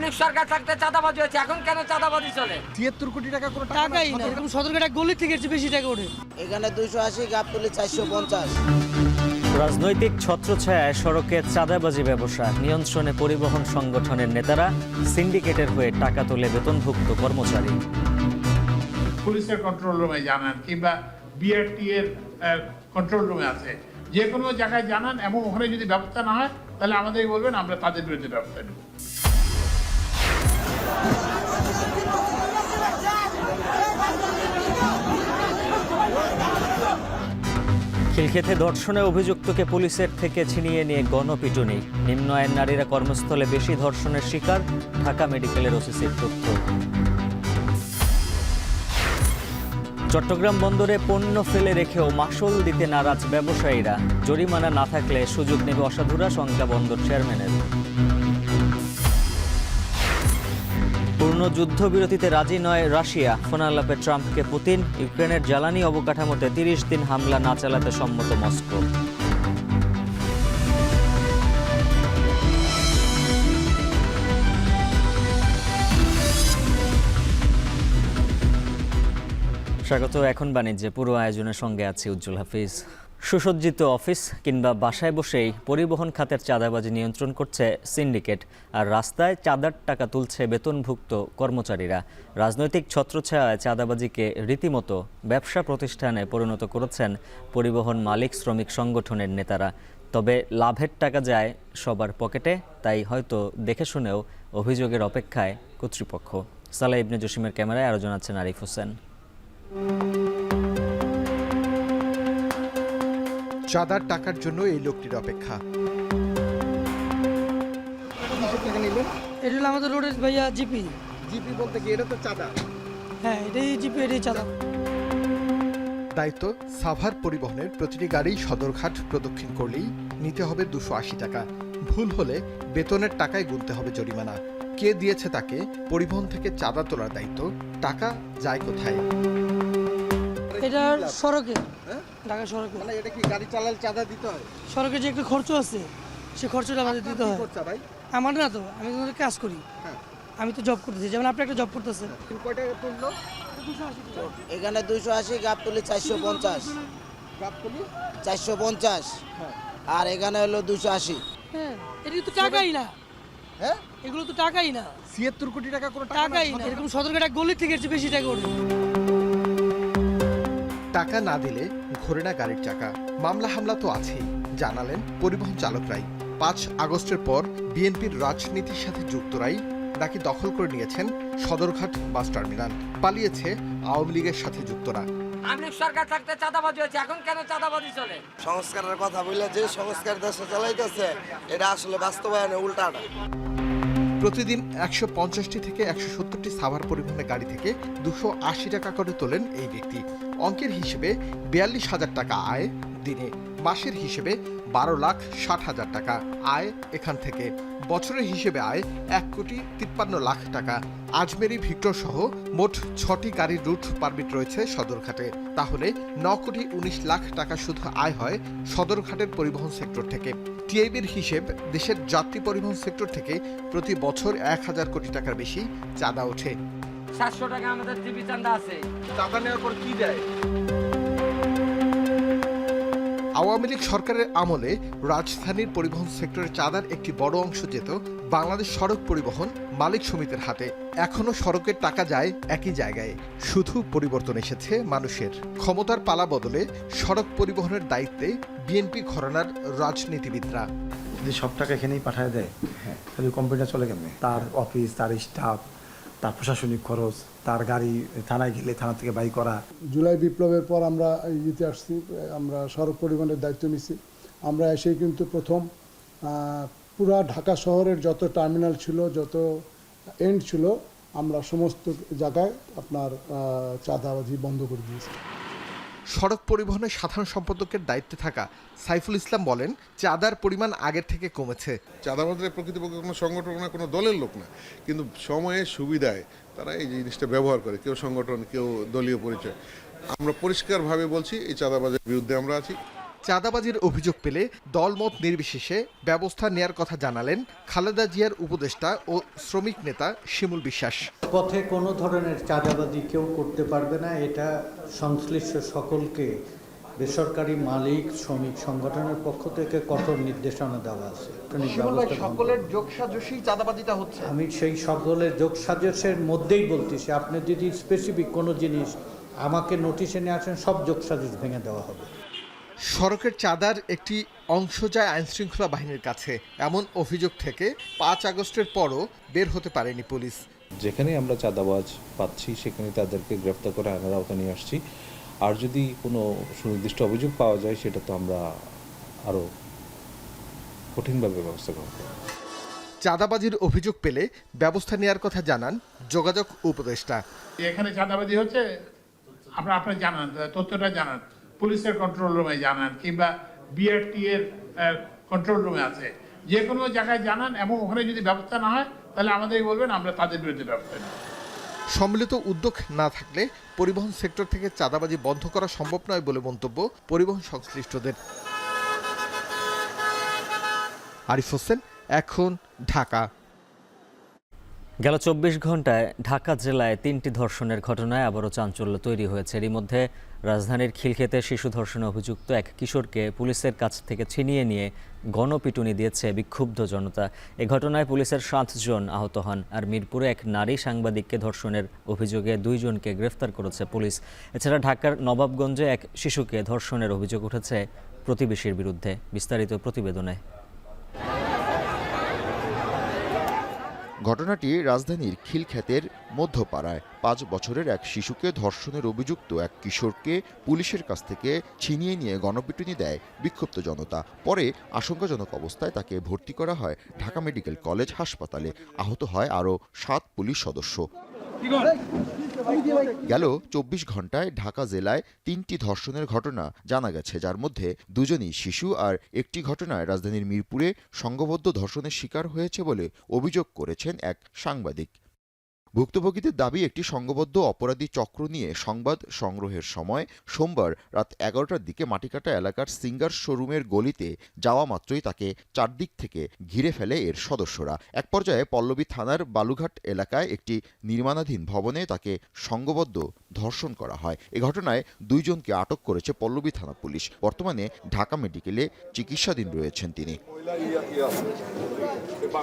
আমলিক সরকার থাকতে চাঁদাবাজি হয়েছে, এখন কেন চাঁদাবাজি চলে? ৭৩ কোটি টাকা কোনো টাকাই না, এরকম সদরঘাট গলি থেকে বেশি টাকা ওঠে। এখানে 280, গাবতলী 450। রাজনৈতিক ছত্রছায়ায় সড়কে চাঁদাবাজি ব্যবসা নিয়ন্ত্রণে পরিবহন সংগঠনের নেতারা, সিন্ডিকেটের হয়ে টাকা তোলে বেতনভুক্ত কর্মচারী। পুলিশের কন্ট্রোল রুমে জানান কিংবা বিআরটি এর কন্ট্রোল রুমে আছে, যে কোনো জায়গায় জানান, এবং ওখানে যদি ব্যবস্থা না হয় তাহলে আমাদেরই বলবেন, আমরা তাদের বিরুদ্ধে ব্যবস্থা নেব। খিলক্ষেতে ধর্ষণে অভিযুক্তকে পুলিশের থেকে ছিনিয়ে নিয়ে গণপিটুনি। নিম্ন আয়ের নারীরা কর্মস্থলে বেশি ধর্ষণের শিকার, ঢাকা মেডিকেলের ওসিসির তথ্য। চট্টগ্রাম বন্দরে পণ্য ফেলে রেখেও মাশুল দিতে নারাজ ব্যবসায়ীরা, জরিমানা না থাকলে সুযোগ নেবে অসাধুরা, শঙ্কা বন্দর চেয়ারম্যানের। পূর্ণ যুদ্ধবিরতিতে রাজি নয় রাশিয়া, ফোনালাপে ট্রাম্পকে পুতিন। ইউক্রেনের জ্বালানি অবকাঠামোতে ৩০ দিন হামলা না চালাতে সম্মত মস্কো। স্বাগত। এখন বাণিজ্যে পুরো আয়োজনের সঙ্গে আছে উজ্জ্বল হাফিজ। সুসজ্জিত অফিস কিংবা বাসায় বসেই পরিবহন খাতের চাঁদাবাজি নিয়ন্ত্রণ করছে সিন্ডিকেট, আর রাস্তায় চাঁদার টাকা তুলছে বেতনভুক্ত কর্মচারীরা। রাজনৈতিক ছত্রছায়ায় চাঁদাবাজিকে রীতিমতো ব্যবসা প্রতিষ্ঠানে পরিণত করেছেন পরিবহন মালিক শ্রমিক সংগঠনের নেতারা। তবে লাভের টাকা যায় সবার পকেটে, তাই হয়তো দেখে শুনেও অভিযোগের অপেক্ষায় কর্তৃপক্ষ। সালাহ ইবনে জসিমের ক্যামেরায় আরও জানাচ্ছেন আরিফ হোসেন। চাঁদার টাকার জন্য এই লোকটির অপেক্ষা। এটা হলো আমাদের রোডের ভাইয়া জিপি। জিপি বলতে কি এটা তো চাঁদা? হ্যাঁ, এটাই জিপি, এটাই চাঁদা। দায়িত্ব সাভার পরিবহনের প্রতিটি গাড়ি সদরঘাট প্রদক্ষিণ করলেই নিতে হবে 280 টাকা। ভুল হলে বেতনের টাকায় গুনতে হবে জরিমানা। কে দিয়েছে তাকে? পরিবহন থেকে চাঁদা তোলার দায়িত্ব। টাকা যায় কোথায়? এটা সড়কে, ঢাকা সড়কে। মানে এটা কি গাড়ি চালালে চাঁদা দিতে হয়? সড়কে যে একটা খরচ আছে, সে খরচটা আমাদের দিতে হয়। ভাই আমার না তো, আমি তোমাদের কাজ করি, আমি তো জব করতেছি, যেমন আপনি একটা জব করতেছেন। কয় টাকা তুললো? এখানে 280, গাবতলী 450। গাবতলী 450, আর এখানে হলো 280। হ্যাঁ, এটা তো টাকাই না। হ্যাঁ, এগুলো তো টাকাই না। ৭৩ কোটি টাকা কোনো টাকাই না, এরকম সদরঘাট গলি থেকে বেশি টাকা ওঠে। টাকা না দিলে ঘোরে না গাড়ির চাকা। মামলা হামলা তো আছেই, জানালেন পরিবহন চালকরাই। ৫ আগস্টের পর বিএনপির রাজনীতির সাথে যুক্তরাই নাকি দখল করে নিয়েছেন সদরঘাট বাস টার্মিনাল। পালিয়েছে আওয়ামী লীগের সাথে যুক্তরা। আমলিক সরকার থাকতে চাঁদাবাজি হয়েছে, এখন কেন চাঁদাবাজি চলে? সংস্কারের কথা বললে যে সংস্কার দেশে চালাইতেছে, এটা আসলে বাস্তবায়নে উল্টাটা। প্রতিদিন ১৫০টি থেকে ১৭০টি সাভার পরিবহনের গাড়ি থেকে ২৮০ টাকা করে তোলেন এই ব্যক্তি। অঙ্কের হিসেবে ৪২,০০০ টাকা আয় দিনে। মাসের হিসেবে ১২,৬০,০০০ টাকা আয় এখান থেকে। বছরের হিসেবে আয় ১,৫৩,০০,০০০ টাকা। আজমেরি ভিক্টর সহ মোট ৬টি গাড়ির রুট পারমিট রয়েছে সদরঘাটে। তাহলে ৯,১৯,০০,০০০ টাকা শুধু আয় হয় সদরঘাটের পরিবহন সেক্টর থেকে। টিআইবির হিসেব, দেশের যাত্রী পরিবহন সেক্টর থেকে প্রতি বছর ১,০০০ কোটি টাকার বেশি চাঁদা ওঠে। 700 টাকা আমাদের টিভি চাঁদা আছে। চাঁদা নেওয়ার পর কি দেয়? আওয়ামী লীগ সরকারের আমলে রাজধানীর পরিবহন সেক্টরের চাঁদার একটি বড় অংশ যেত বাংলাদেশ সড়ক পরিবহন মালিক সমিতির হাতে। এখনো সড়কের টাকা যায় একই জায়গায়, শুধু পরিবর্তন এসেছে মানুষের। ক্ষমতার পালা বদলে সড়ক পরিবহনের দায়িত্বে বিএনপি ঘরানার রাজনীতিবিদরা। যদি সব টাকা এখানেই পাঠায় দেয়, তাহলে কোম্পানিটা চলে কেমনে? তার অফিস, তার স্টাফ, তার প্রশাসনিক খরচ, তার গাড়ি থানায় গেলে থানা থেকে বাই করা। জুলাই বিপ্লবের পর আমরা ইতে আসছি, আমরা সড়ক পরিবহনের দায়িত্ব নিচ্ছি। আমরা এসেই কিন্তু প্রথম পুরা ঢাকা শহরের যত টার্মিনাল ছিল, যত এন্ড ছিল, আমরা সমস্ত জায়গায় আপনার চাঁদাবাজি বন্ধ করে দিয়েছি। সড়ক পরিবহনের সাধারণ সম্পাদকের দায়িত্বে থাকা সাইফুল ইসলাম বলেন, চাঁদার পরিমাণ আগের থেকে কমেছে। চাঁদাবাজরা প্রকৃতপক্ষে কোনো সংগঠন না, কোনো দলের লোক না, কিন্তু সময়ে সুবিধায় তারা এই জিনিসটা ব্যবহার করে, কেউ সংগঠন, কেউ দলীয় পরিচয়। আমরা পরিষ্কারভাবে বলছি, এই চাঁদাবাজের বিরুদ্ধে আমরা আছি। চাঁদাবাজির অভিযোগ পেলে দলমত নির্বিশেষে ব্যবস্থা নেয়ার কথা জানালেন খালেদা জিয়ার উপদেষ্টা ও শ্রমিক নেতা শিমুল বিশ্বাস। পথে কোনো ধরনের চাঁদাবাজি কেউ করতে পারবে না, এটা সংশ্লিষ্ট সকলকে বেসরকারি মালিক শ্রমিক সংগঠনের পক্ষ থেকে কঠোর নির্দেশনা দেওয়া আছে। সকলের যোগসাজশী চাঁদাবাজিটা হচ্ছে। আমি সেই সকলের যোগসাজশের মধ্যেই বলতেছি, আপনি যদি স্পেসিফিক কোনো জিনিস আমাকে নোটিশে নিয়ে আসেন, সব যোগসাজশ ভেঙে দেওয়া হবে। সড়কের চাঁদার একটি অংশ যায় আইনশৃঙ্খলা বাহিনীর কাছে, এমন অভিযোগ থেকে 5 আগস্টের পরও বের হতে পারেনি পুলিশ। যেখানে আমরা চাঁদাবাজ পাচ্ছি সেখানে তাদেরকে গ্রেপ্তার করে আইনের আওতায় নিয়ে আসছি। আর যদি কোনো সুনির্দিষ্ট অভিযোগ পাওয়া যায় সেটা তো আমরা আরও কঠিনভাবে ব্যবস্থা গ্রহণ করব। চাঁদাবাজির অভিযোগ পেলে ব্যবস্থা নেওয়ার কথা জানান যোগাযোগ উপদেষ্টা। এখানে চাঁদাবাজি হচ্ছে আপনি জানান, তথ্যটা জানান, পুলিশের কন্ট্রোল রুমে জানান, কিংবা বিআরটি এর কন্ট্রোল রুমে আছে, যে কোনো জায়গায় জানান, এবং ওখানে যদি ব্যবস্থা না হয় তাহলে আমাদেরই বলবেন, আমরা তাদের বিরুদ্ধে ব্যবস্থা নেব। সম্মিলিত উদ্যোগ না থাকলে পরিবহন সেক্টর থেকে চাঁদাবাজি বন্ধ করা সম্ভব নয় বলে মন্তব্য পরিবহন সংশ্লিষ্টদের। আরিফ হোসেন, এখন, ঢাকা। গেল 24 ঘন্টায় ঢাকা জেলায় 3টি ধর্ষণের ঘটনায় আবারও চাঞ্চল্য তৈরি হয়েছে। এরই মধ্যে রাজধানীর খিলক্ষেতে শিশু ধর্ষণে অভিযুক্ত এক কিশোরকে পুলিশের কাছ থেকে ছিনিয়ে নিয়ে গণপিটুনি দিয়েছে বিক্ষুব্ধ জনতা। এ ঘটনায় পুলিশের 7 জন আহত হন। আর মিরপুরে এক নারী সাংবাদিককে ধর্ষণের অভিযোগে 2 জনকে গ্রেফতার করেছে পুলিশ। এছাড়া ঢাকার নবাবগঞ্জে এক শিশুকে ধর্ষণের অভিযোগ উঠেছে প্রতিবেশীর বিরুদ্ধে। বিস্তারিত প্রতিবেদনে। ঘটনাটি রাজধানীর খিলক্ষেতের মধ্যপাড়ায় 5 বছরের এক শিশুকে ধর্ষণের অভিযুক্ত এক কিশোরকে পুলিশের কাছ থেকে ছিনিয়ে নিয়ে গণপিটুনি দেয় বিক্ষুব্ধ জনতা। পরে আশঙ্কাজনক অবস্থায় তাকে ভর্তি করা হয় ঢাকা মেডিকেল কলেজ হাসপাতালে। আহত হয় আরও 7 পুলিশ সদস্য। গেল 24 ঘন্টায় ঢাকা জেলায় 3টি ধর্ষণের ঘটনা জানা গেছে, যার মধ্যে 2 জনই শিশু, আর একটি ঘটনায় রাজধানীর মিরপুরে সংঘবদ্ধ ধর্ষণের শিকার হয়েছে বলে অভিযোগ করেছেন এক সাংবাদিক। ভুক্তভোগীদের দাবি, একটি সংঘবদ্ধ অপরাধী চক্র নিয়ে সংবাদ সংগ্রহের সময় সোমবার রাত 11টার দিকে মাটিকাটা এলাকার সিঙ্গার শোরুমের গলিতে যাওয়া মাত্রই তাকে চারদিক থেকে ঘিরে ফেলে এর সদস্যরা। এক পর্যায়ে পল্লবী থানার বালুঘাট এলাকায় একটি নির্মাণাধীন ভবনে তাকে সংঘবদ্ধ ধর্ষণ করা হয়। এ ঘটনায় 2 জনকে আটক করেছে পল্লবী থানা পুলিশ। বর্তমানে ঢাকা মেডিকেলে চিকিৎসাধীন রয়েছেন তিনি।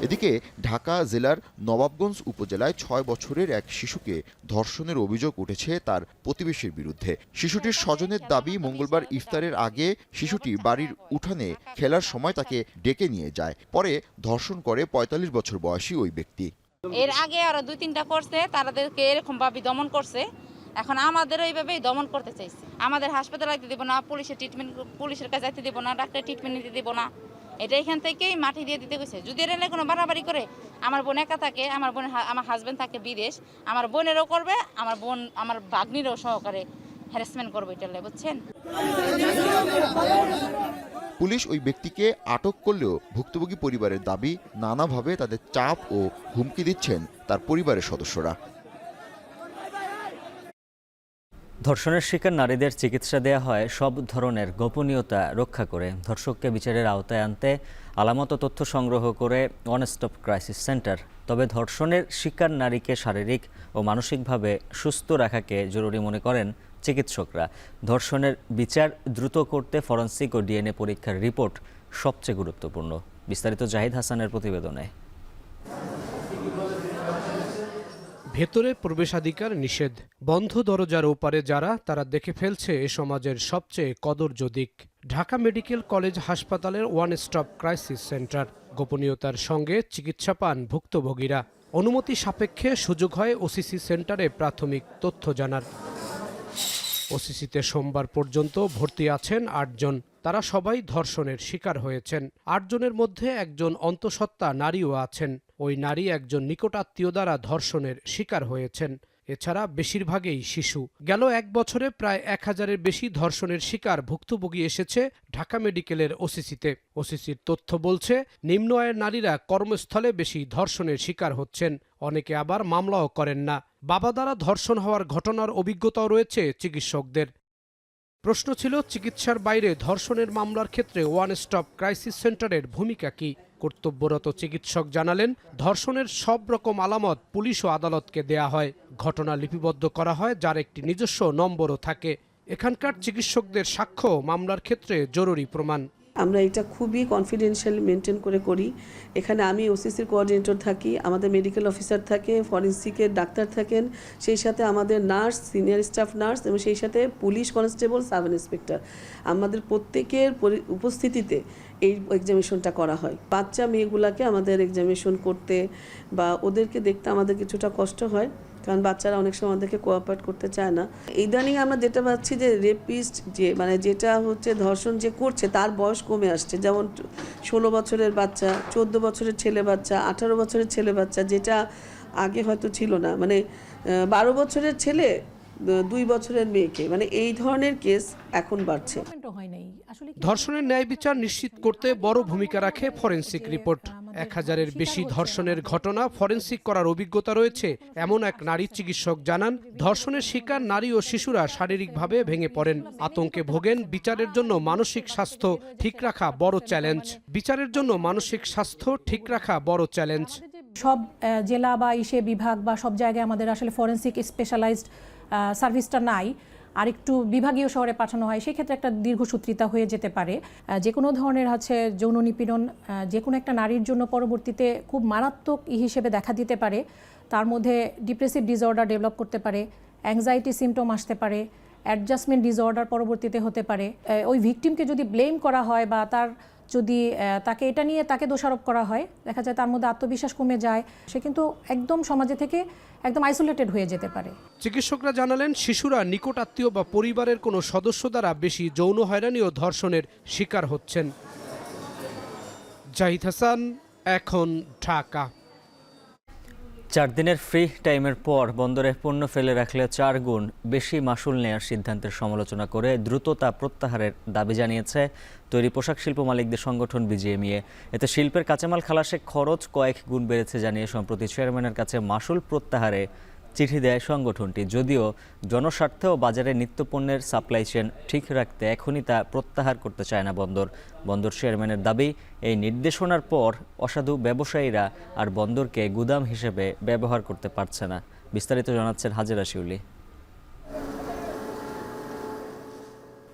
এদিকে ঢাকা জেলার নবাবগঞ্জ উপজেলায় 6 বছরের এক শিশুকে ধর্ষণের অভিযোগ উঠেছে তার প্রতিবেশীর বিরুদ্ধে। শিশুটির স্বজনের দাবি, মঙ্গলবার ইফতারের আগে শিশুটি বাড়ির উঠানে খেলার সময় তাকে ডেকে নিয়ে যায়। পরে ধর্ষণ করে 45 বছর বয়সী ওই ব্যক্তি। এর আগে আরো 2-3টা করছে, তাদেরকে এরকম ভাবে দমন করছে। এখন আমাদের ওইভাবেই দমন করতে চাইছে। আমাদের হাসপাতালে যেতে দেব না, পুলিশের কাছে যেতে দেব না, ডাক্তার ট্রিটমেন্ট নিতে দেব না। এটা এখান থেকেই মাটি দিয়ে দিতে গেছে। যদি এর কোনো বাড়াবাড়ি করে, আমার বোন একা থাকে, আমার হাজবেন্ড থাকে বিদেশ, আমার বোনেরও করবে, আমার ভাগ্নিরও সহকারে হ্যারাসমেন্ট করবে, এটা বুঝছেন। পুলিশ ওই ব্যক্তিকে আটক করলেও ভুক্তভোগী পরিবারের দাবি, নানাভাবে তাদের চাপ ও হুমকি দিচ্ছেন তার পরিবারের সদস্যরা। ধর্ষণের শিকার নারীদের চিকিৎসা দেয়া হয় সব ধরনের গোপনীয়তা রক্ষা করে। ধর্ষককে বিচারের আওতায় আনতে আলামত তথ্য সংগ্রহ করে ওয়ান স্টপ ক্রাইসিস সেন্টার। তবে ধর্ষণের শিকার নারীকে শারীরিক ও মানসিকভাবে সুস্থ রাখাকে জরুরি মনে করেন চিকিৎসকরা। ধর্ষণের বিচার দ্রুত করতে ফরেনসিক ও ডিএনএ পরীক্ষার রিপোর্ট সবচেয়ে গুরুত্বপূর্ণ। বিস্তারিত জাহিদ হাসানের প্রতিবেদনে। ভেতরে প্রবেশাধিকার নিষেধ, বন্ধ দরজার ওপারে যারা, তারা দেখে ফেলছে এ সমাজের সবচেয়ে কদর্য দিক। ঢাকা মেডিকেল কলেজ হাসপাতালের ওয়ান স্টপ ক্রাইসিস সেন্টার। গোপনীয়তার সঙ্গে চিকিৎসা পান ভুক্তভোগীরা। অনুমতি সাপেক্ষে সুযোগ হয় ওসিসি সেন্টারে প্রাথমিক তথ্য জানার। ওসিসিতে সোমবার পর্যন্ত ভর্তি আছেন 8 জন। তারা সবাই ধর্ষণের শিকার হয়েছেন। 8 জনের মধ্যে একজন অন্তঃসত্ত্বা নারীও আছেন। ওই নারী একজন নিকটাত্মীয় দ্বারা ধর্ষণের শিকার হয়েছেন। এছাড়া বেশিরভাগই শিশু। গেল 1 বছরে প্রায় 1000-এর বেশি ধর্ষণের শিকার ভুক্তভোগী এসেছে ঢাকা মেডিকেলের ওসিসিতে। ওসিসির তথ্য বলছে, নিম্ন আয়ের নারীরা কর্মস্থলে বেশি ধর্ষণের শিকার হচ্ছেন। অনেকে আবার মামলাও করেন না। বাবা দ্বারা ধর্ষণ হওয়ার ঘটনার অভিজ্ঞতাও রয়েছে চিকিৎসকদের। প্রশ্ন ছিল চিকিৎসার বাইরে ধর্ষণের মামলার ক্ষেত্রে ওয়ান স্টপ ক্রাইসিস সেন্টারের ভূমিকা কি। কর্তব্যরত চিকিৎসক জানালেন, ধর্ষণের সব রকম আলামত পুলিশ ও আদালতকে দেয়া হয়, ঘটনা লিপিবদ্ধ করা হয়, যার একটি নিজস্ব নম্বরও থাকে। এখানকার চিকিৎসকদের সাক্ষ্য মামলার ক্ষেত্রে জরুরি প্রমাণ। আমরা এটা খুবই কনফিডেন্সিয়াল মেনটেন করে করি। এখানে আমি ওসিসির কোঅর্ডিনেটর থাকি, আমাদের মেডিকেল অফিসার থাকে, ফরেন্সিকের ডাক্তার থাকেন, সেই সাথে আমাদের নার্স, সিনিয়র স্টাফ নার্স এবং সেই সাথে পুলিশ কনস্টেবল, সাব ইন্সপেক্টর, আমাদের প্রত্যেকের উপস্থিতিতে এই এক্সামিনেশনটা করা হয়। বাচ্চা মেয়েগুলাকে আমাদের এক্সামিনেশন করতে বা ওদেরকে দেখতে আমাদের কিছুটা কষ্ট হয়, কারণ বাচ্চারা অনেক সময় আমাদেরকে কোঅপারেট করতে চায় না। ইদানিং আমরা যেটা পাচ্ছি যে রেপিস্ট যেটা হচ্ছে ধর্ষণ যে করছে তার বয়স কমে আসছে, যেমন 16 বছরের বাচ্চা, 14 বছরের ছেলে বাচ্চা, 18 বছরের ছেলে বাচ্চা, যেটা আগে হয়তো ছিল না, 12 বছরের ছেলে 2 বছরের মেয়েকে, এই ধরনের কেস এখন বাড়ছে। ধর্ষণের ন্যায় বিচার নিশ্চিত করতে বড় ভূমিকা রাখে ফরেনসিক রিপোর্ট। 1000-এর বেশি ধর্ষণের ঘটনা ফরেনসিক করার অভিজ্ঞতা রয়েছে এমন এক নারী চিকিৎসক জানান, ধর্ষণের শিকার নারী ও শিশুরা শারীরিকভাবে ভেঙে পড়েন, আতঙ্কে ভোগেন। বিচারের জন্য মানসিক স্বাস্থ্য ঠিক রাখা বড় চ্যালেঞ্জ। সব জেলা বা বিভাগ বা সব জায়গায় আমাদের আসলে ফরেনসিক স্পেশালাইজড সার্ভিসটা নাই, আর একটু বিভাগীয় শহরে পাঠানো হয়, সেক্ষেত্রে একটা দীর্ঘসূত্রিতা হয়ে যেতে পারে। যে কোনো ধরনের যৌন নিপীড়ন যে কোনো একটা নারীর জন্য পরবর্তীতে খুব মারাত্মক হিসেবে দেখা দিতে পারে। তার মধ্যে ডিপ্রেসিভ ডিসঅর্ডার ডেভেলপ করতে পারে, অ্যাংজাইটি সিমটম আসতে পারে, অ্যাডজাস্টমেন্ট ডিসঅর্ডার পরবর্তীতে হতে পারে। ওই ভিকটিমকে যদি ব্লেম করা হয় বা তাকে এটা নিয়ে তাকে দোষারোপ করা হয়, দেখা যায় তার মধ্যে আত্মবিশ্বাস কমে যায়, সে কিন্তু একদম সমাজে থেকে একদম আইসোলেটেড হয়ে যেতে পারে। চিকিৎসকরা জানালেন, শিশুরা নিকট আত্মীয় বা পরিবারের কোনো সদস্য দ্বারা বেশি যৌন হয়রানি ও ধর্ষণের শিকার হচ্ছেন। জাহিদ হাসান, এখন ঢাকা। 4 দিনের ফ্রি টাইমের পর বন্দরে পণ্য ফেলে রাখলে 4 গুণ বেশি মাশুল নেওয়ার সিদ্ধান্তের সমালোচনা করে দ্রুত তা প্রত্যাহারের দাবি জানিয়েছে তৈরি পোশাক শিল্প মালিকদের সংগঠন বিজিএমইএ। এতে শিল্পের কাঁচামাল খালাসে খরচ কয়েক গুণ বেড়েছে জানিয়ে সম্প্রতি চেয়ারম্যানের কাছে মাশুল প্রত্যাহারে চিঠি দেয় সংগঠনটি। যদিও জনস্বার্থে ও বাজারে নিত্যপণ্যের সাপ্লাই চেইন ঠিক রাখতে এখনই তা প্রত্যাহার করতে চায় না বন্দর চেয়ারম্যানের দাবি, এই নির্দেশনার পর অসাধু ব্যবসায়ীরা আর বন্দরকে গুদাম হিসেবে ব্যবহার করতে পারছে না। বিস্তারিত জানাচ্ছেন হাজেরা শিউলি।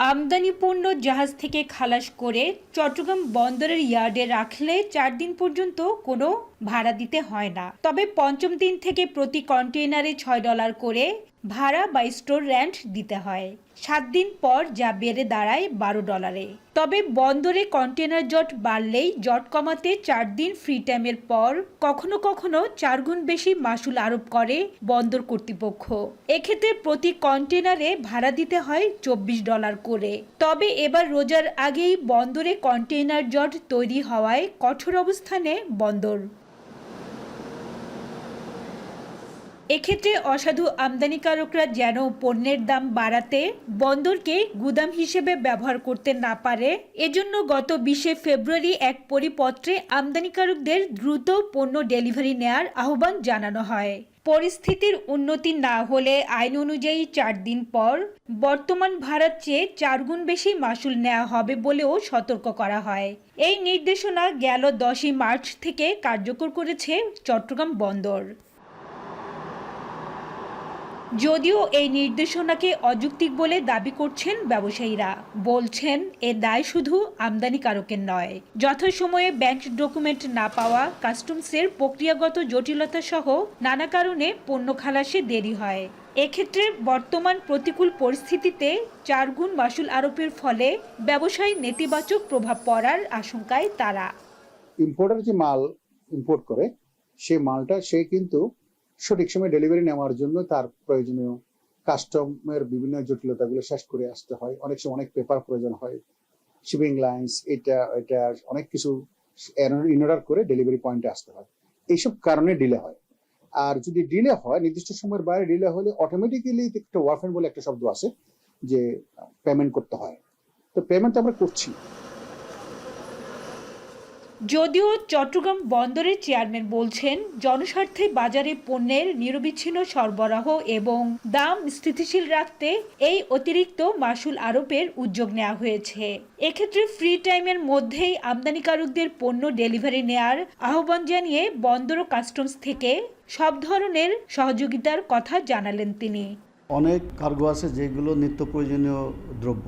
আমদানি পণ্য জাহাজ থেকে খালাস করে চট্টগ্রাম বন্দরের ইয়ার্ডে রাখলে 4 দিন পর্যন্ত কোনো ভাড়া দিতে হয় না। তবে 5ম দিন থেকে প্রতি কন্টেইনারে $6 করে ভাড়া বা স্টোর রেন্ট দিতে হয়। 7 দিন পর যা বেড়ে দাঁড়ায় $12। তবে বন্দরে কন্টেইনার জট বাড়লেই জট কমাতে 4 দিন ফ্রি টাইমের পর কখনো কখনো 4 গুণ বেশি মাশুল আরোপ করে বন্দর কর্তৃপক্ষ। এক্ষেত্রে প্রতি কন্টেইনারে ভাড়া দিতে হয় $24 করে। তবে এবার রোজার আগেই বন্দরে কন্টেইনার জট তৈরি হওয়ায় কঠোর অবস্থানে বন্দর। এক্ষেত্রে অসাধু আমদানিকারকরা যেন পণ্যের দাম বাড়াতে বন্দরকে গুদাম হিসেবে ব্যবহার করতে না পারে, এজন্য গত 20 ফেব্রুয়ারি এক পরিপত্রে আমদানিকারকদের দ্রুত পণ্য ডেলিভারি নেয়ার আহ্বান জানানো হয়। পরিস্থিতির উন্নতি না হলে আইন অনুযায়ী 4 দিন পর বর্তমান ভাড়ার চেয়ে 4 গুণ বেশি মাশুল নেওয়া হবে বলেও সতর্ক করা হয়। এই নির্দেশনা গেল 10 মার্চ থেকে কার্যকর করেছে চট্টগ্রাম বন্দর। যদিও এই নির্দেশনাকে অযৌক্তিক বলে দাবি করছেন ব্যবসায়ীরা, বলছেন এ দায় শুধু আমদানিকারকের নয়, যথাসময়ে ব্যাংক ডকুমেন্ট না পাওয়া, কাস্টমসের প্রক্রিয়াগত জটিলতা সহ নানা কারণে পণ্য খালাসে দেরি হয়। এক্ষেত্রে বর্তমান প্রতিকূল পরিস্থিতিতে 4 গুণ মাশুল আরোপের ফলে ব্যবসায় নেতিবাচক প্রভাব পড়ার আশঙ্কায় তারা। ইম্পোর্টার যে মাল ইম্পোর্ট করে সেই মালটা সে কিন্তু সঠিক সময় ডেলিভারি নেওয়ার জন্য তার প্রয়োজনীয় কাস্টমের বিভিন্ন জটিলতাগুলো শেষ করে আসতে হয়। অনেক সময় অনেক পেপার প্রয়োজন হয়, শিপিং লাইন্স, এটা অনেক কিছু ইনঅর্ডার করে ডেলিভারি পয়েন্টে আসতে হয়। এইসব কারণে ডিলে হয়। আর যদি ডিলে হয়, নির্দিষ্ট সময়ের বাইরে ডিলে হলে অটোমেটিক্যালি একটা ওয়ারফেন বলে একটা শব্দ আছে যে পেমেন্ট করতে হয়। তো পেমেন্ট আমরা করছি। যদিও চট্টগ্রাম বন্দরের চেয়ারম্যান বলছেন জনস্বার্থে বাজারে পণ্যের নিরবিচ্ছিন্ন সরবরাহ এবং দাম স্থিতিশীল রাখতে এই অতিরিক্ত মাসুল আরোপের উদ্যোগ নেওয়া হয়েছে। এক্ষেত্রে ফ্রি টাইমের মধ্যেই আমদানিকারকদের পণ্য ডেলিভারি নেয়ার আহ্বান জানিয়ে বন্দর ও কাস্টমস থেকে সব ধরনের সহযোগিতার কথা জানালেন তিনি। অনেক কার্গো আছে যেগুলো নিত্য প্রয়োজনীয় দ্রব্য,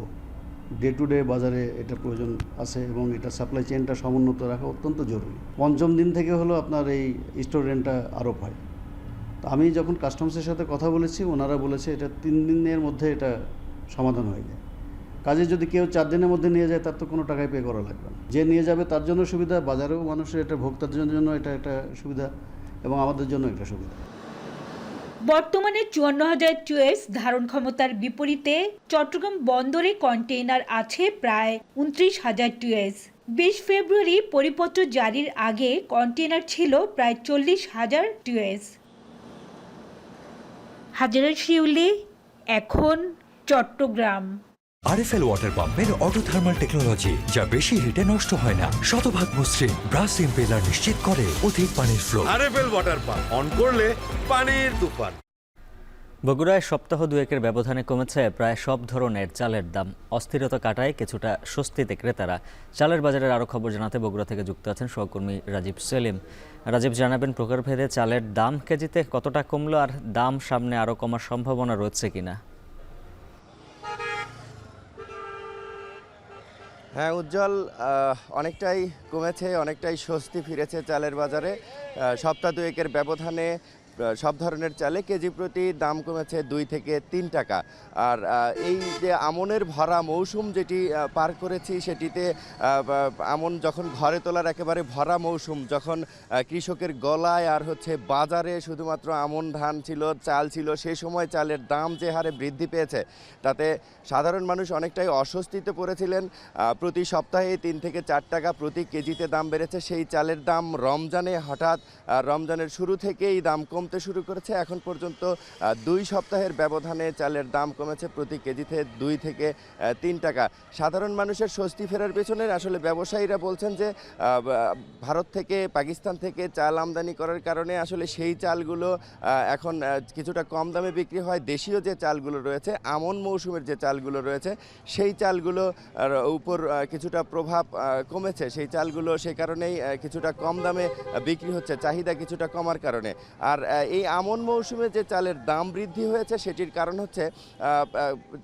ডে টু ডে বাজারে এটা প্রয়োজন আছে এবং এটা সাপ্লাই চেইনটা সমুন্নত রাখা অত্যন্ত জরুরি। পঞ্চম দিন থেকে হলো আপনার এই স্টোর রেন্টটা আরোপ হয়। তো আমি যখন কাস্টমসের সাথে কথা বলেছি, ওনারা বলেছে এটা 3 দিনের মধ্যে এটা সমাধান হয়ে যায়। কাজে যদি কেউ 4 দিনের মধ্যে নিয়ে যায় তার তো কোনো টাকাই পে করা লাগবে না। যে নিয়ে যাবে তার জন্য সুবিধা, বাজারেও মানুষের এটা ভোক্তাদের জন্য এটা একটা সুবিধা এবং আমাদের জন্য একটা সুবিধা। বর্তমানে 54,000 টিউএস ধারণ ক্ষমতার বিপরীতে চট্টগ্রাম বন্দরে কন্টেইনার আছে প্রায় 29,000 টিউএস। 20 ফেব্রুয়ারি পরিপত্র জারির আগে কন্টেইনার ছিল প্রায় 40,000 টিউএস। হাজারা শিউলি, এখন চট্টগ্রাম। আরএফএল ওয়াটার পাম্পের অটো থার্মাল টেকনোলজি, যা বেশি হিটে নষ্ট হয় না, শতভাগ মসৃণ ব্রাশ ইম্পেলার নিশ্চিত করে অধিক পানির flow. RFL water pump on করলে পানির তুফান। বগুড়ায় সপ্তাহ দুয়েকের ব্যবধানে কমেছে প্রায় সব ধরনের চালের দাম। অস্থিরতা কাটায় কিছুটা স্বস্তিতে ক্রেতারা। চালের বাজারের আরও খবর জানাতে বগুড়া থেকে যুক্ত আছেন সহকর্মী রাজীব সেলিম। রাজীব, জানাবেন প্রকারভেদে চালের দাম কেজিতে কতটা কমলো আর দাম সামনে আরও কমার সম্ভাবনা রয়েছে কিনা? হ্যাঁ উজ্জ্বল, অনেকটাই কমেছে, অনেকটাই স্বস্তি ফিরেছে চালের বাজারে। সপ্তাহ দুয়েকের ব্যবধানে সব ধরনের চালে কেজি প্রতি দাম কমেছে 2 থেকে 3 টাকা। আর এই যে আমনের ভরা মৌসুম যেটি পার করেছি, সেটিতে আমন যখন ঘরে তোলার একেবারে ভরা মৌসুম, যখন কৃষকের গলায় আর বাজারে শুধুমাত্র আমন ধান ছিল, চাল ছিল, সেই সময় চালের দাম যে হারে বৃদ্ধি পেয়েছে তাতে সাধারণ মানুষ অনেকটাই অস্বস্তিতে পড়েছিলেন। প্রতি সপ্তাহে 3 থেকে 4 টাকা প্রতি কেজিতে দাম বেড়েছে। সেই চালের দাম রমজানে হঠাৎ রমজানের শুরু থেকেই দাম কমতে শুরু করেছে। এখন পর্যন্ত 2 সপ্তাহের ব্যবধানে চালের দাম কমেছে প্রতি কেজিতে 2 থেকে 3 টাকা। সাধারণ মানুষের স্বস্তি ফেরার পেছনে আসলে ব্যবসায়ীরা বলছেন যে ভারত থেকে, পাকিস্তান থেকে চাল আমদানি করার কারণে আসলে সেই চালগুলো এখন কিছুটা কম দামে বিক্রি হয়। দেশীয় যে চালগুলো রয়েছে, আমন মৌসুমের যে চালগুলো রয়েছে, সেই চালগুলো উপর কিছুটা প্রভাব কমেছে। সেই চালগুলো সে কারণেই কিছুটা কম দামে বিক্রি হচ্ছে, চাহিদা কিছুটা কমার কারণে। আর এই আমন মৌসুমে যে চালের দাম বৃদ্ধি হয়েছে সেটির কারণ হচ্ছে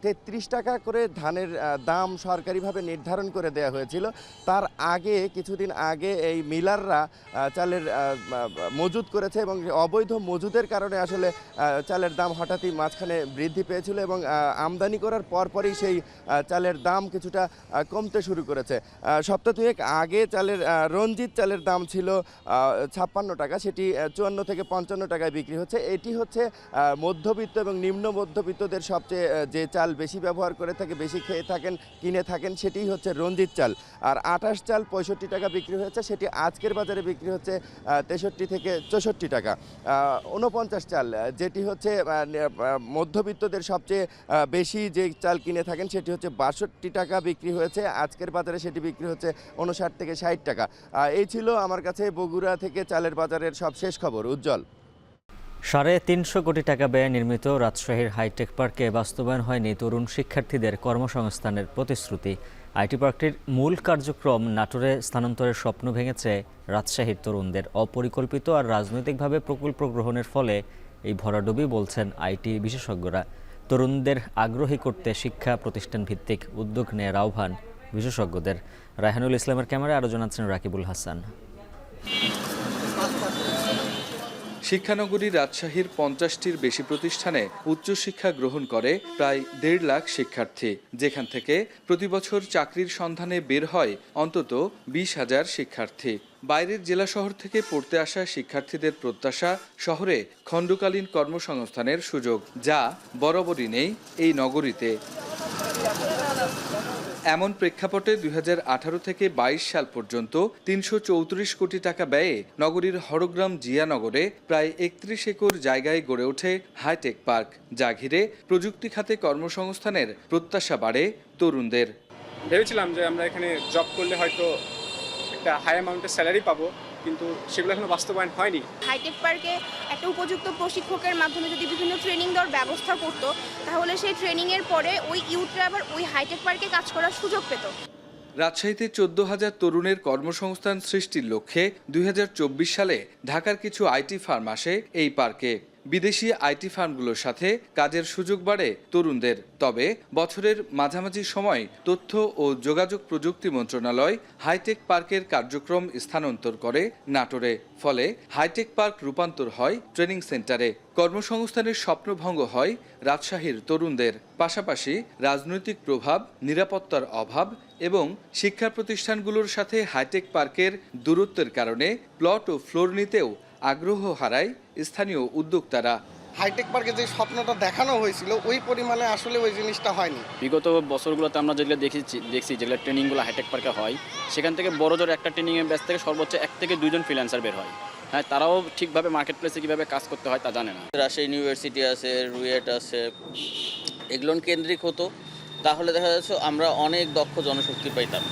33 টাকা করে ধানের দাম সরকারিভাবে নির্ধারণ করে দেওয়া হয়েছিল। তার আগে কিছুদিন আগে এই মিলাররা চালের মজুদ করেছে এবং অবৈধ মজুদের কারণে আসলে চালের দাম হঠাৎই মাঝখানে বৃদ্ধি পেয়েছিল এবং আমদানি করার পরপরই সেই চালের দাম কিছুটা কমতে শুরু করেছে। সপ্তাহ দুয়েক আগে চালের রঞ্জিত চালের দাম ছিল 56 টাকা, সেটি 54 থেকে 55 টাকায় বিক্রি হচ্ছে। এটি হচ্ছে মধ্যবিত্ত এবং নিম্ন মধ্যবিত্তদের সবচেয়ে যে চাল বেশি ব্যবহার করে থাকে, বেশি খেয়ে থাকেন, কিনে থাকেন, সেটিই হচ্ছে রঞ্জিত চাল। আর 28 চাল 65 টাকা বিক্রি হয়েছে, সেটি আজকের বাজারে বিক্রি হচ্ছে 63 থেকে 64 টাকা। 49 চাল যেটি হচ্ছে মধ্যবিত্তদের সবচেয়ে বেশি যে চাল কিনে থাকেন, সেটি হচ্ছে 62 টাকা বিক্রি হয়েছে। আজকের বাজারে সেটি বিক্রি হচ্ছে 59 থেকে 60 টাকা। এই ছিল আমার কাছে বগুড়া থেকে চালের বাজারের সব শেষ খবর। উজ্জ্বল। 350 কোটি টাকা ব্যয়ে নির্মিত রাজশাহীর হাইটেক পার্কে বাস্তবায়ন হয়নি তরুণ শিক্ষার্থীদের কর্মসংস্থানের প্রতিশ্রুতি। আইটি পার্কটির মূল কার্যক্রম নাটোরে স্থানান্তরের স্বপ্ন ভেঙেছে রাজশাহীর তরুণদের। অপরিকল্পিত আর রাজনৈতিকভাবে প্রকল্প গ্রহণের ফলে এই ভরাডুবি বলছেন আইটি বিশেষজ্ঞরা। তরুণদের আগ্রহী করতে শিক্ষা প্রতিষ্ঠান ভিত্তিক উদ্যোগ নেয়ার আহ্বান বিশেষজ্ঞদের। রায়হানুল ইসলামের ক্যামেরায় আরও জানাচ্ছেন রাকিবুল হাসান। শিক্ষানগরী রাজশাহীর 50টির বেশি প্রতিষ্ঠানে উচ্চশিক্ষা গ্রহণ করে প্রায় 1.5 লাখ শিক্ষার্থী, যেখান থেকে প্রতি বছর চাকরির সন্ধানে বের হয় অন্তত 20,000 শিক্ষার্থী। বাইরের জেলা শহর থেকে পড়তে আসা শিক্ষার্থীদের প্রত্যাশা শহরে খণ্ডকালীন কর্মসংস্থানের সুযোগ, যা বরাবরই নেই এই নগরীতে। এমন প্রেক্ষাপটে 2018 থেকে 22 সাল পর্যন্ত 334 কোটি টাকা ব্যয়ে নগরীর হরগ্রাম জিয়ানগরে প্রায় 31 একর জায়গায় গড়ে ওঠে হাইটেক পার্ক, যা ঘিরে প্রযুক্তি খাতে কর্মসংস্থানের প্রত্যাশা বাড়ে তরুণদের। ভেবেছিলাম যে আমরা এখানে জব করলে হয়তো একটা হাই অ্যামাউন্টের স্যালারি পাবো, কিন্তু সেগুলো এখনো বাস্তবায়ন হয়নি। হাইটেক পার্কে একটা উপযুক্ত প্রশিক্ষকের মাধ্যমে যদি বিভিন্ন ট্রেনিং দেওয়ার ব্যবস্থা করতো, তাহলে সেই ট্রেনিংয়ের পরে ওই ইউথরা আবার ওই হাইটেক পার্কে কাজ করার সুযোগ পেত। রাজশাহীতে 14,000 তরুণের কর্মসংস্থান সৃষ্টির লক্ষ্যে 2024 সালে ঢাকার কিছু আইটি ফার্ম আসে এই পার্কে। বিদেশি আইটি ফার্মগুলোর সাথে কাজের সুযোগ বাড়ে তরুণদের। তবে বছরের মাঝামাঝি সময় তথ্য ও যোগাযোগ প্রযুক্তি মন্ত্রণালয় হাইটেক পার্কের কার্যক্রম স্থানান্তর করে নাটোরে। ফলে হাইটেক পার্ক রূপান্তর হয় ট্রেনিং সেন্টারে। কর্মসংস্থানের স্বপ্নভঙ্গ হয় রাজশাহীর তরুণদের। পাশাপাশি রাজনৈতিক প্রভাব, নিরাপত্তার অভাব এবং শিক্ষা প্রতিষ্ঠানগুলোর সাথে হাইটেক পার্কের দূরত্বের কারণে প্লট ও ফ্লোর নিতেও আগ্রহ হারায় স্থানীয় উদ্যোক্তারা। হাইটেক পার্কে যে স্বপ্নটা দেখানো হয়েছিল ওই পরিমাণে আসলে ওই জিনিসটা হয়নি। বিগত বছরগুলোতে আমরা যেগুলো দেখছি যেগুলো ট্রেনিংগুলো হাইটেক পার্কে হয়, সেখান থেকে বড় জোর একটা ট্রেনিংয়ের ব্যাচ থেকে সর্বোচ্চ 1 থেকে 2 জন ফ্রিল্যান্সার বের হয়। হ্যাঁ, তারাও ঠিকভাবে মার্কেট প্লেসে কীভাবে কাজ করতে হয় তা জানে না। রাজশাহী ইউনিভার্সিটি আছে, রুয়েট আছে, এগুলো কেন্দ্রিক হতো, তাহলে দেখা যাচ্ছে আমরা অনেক দক্ষ জনশক্তি পাইতাম।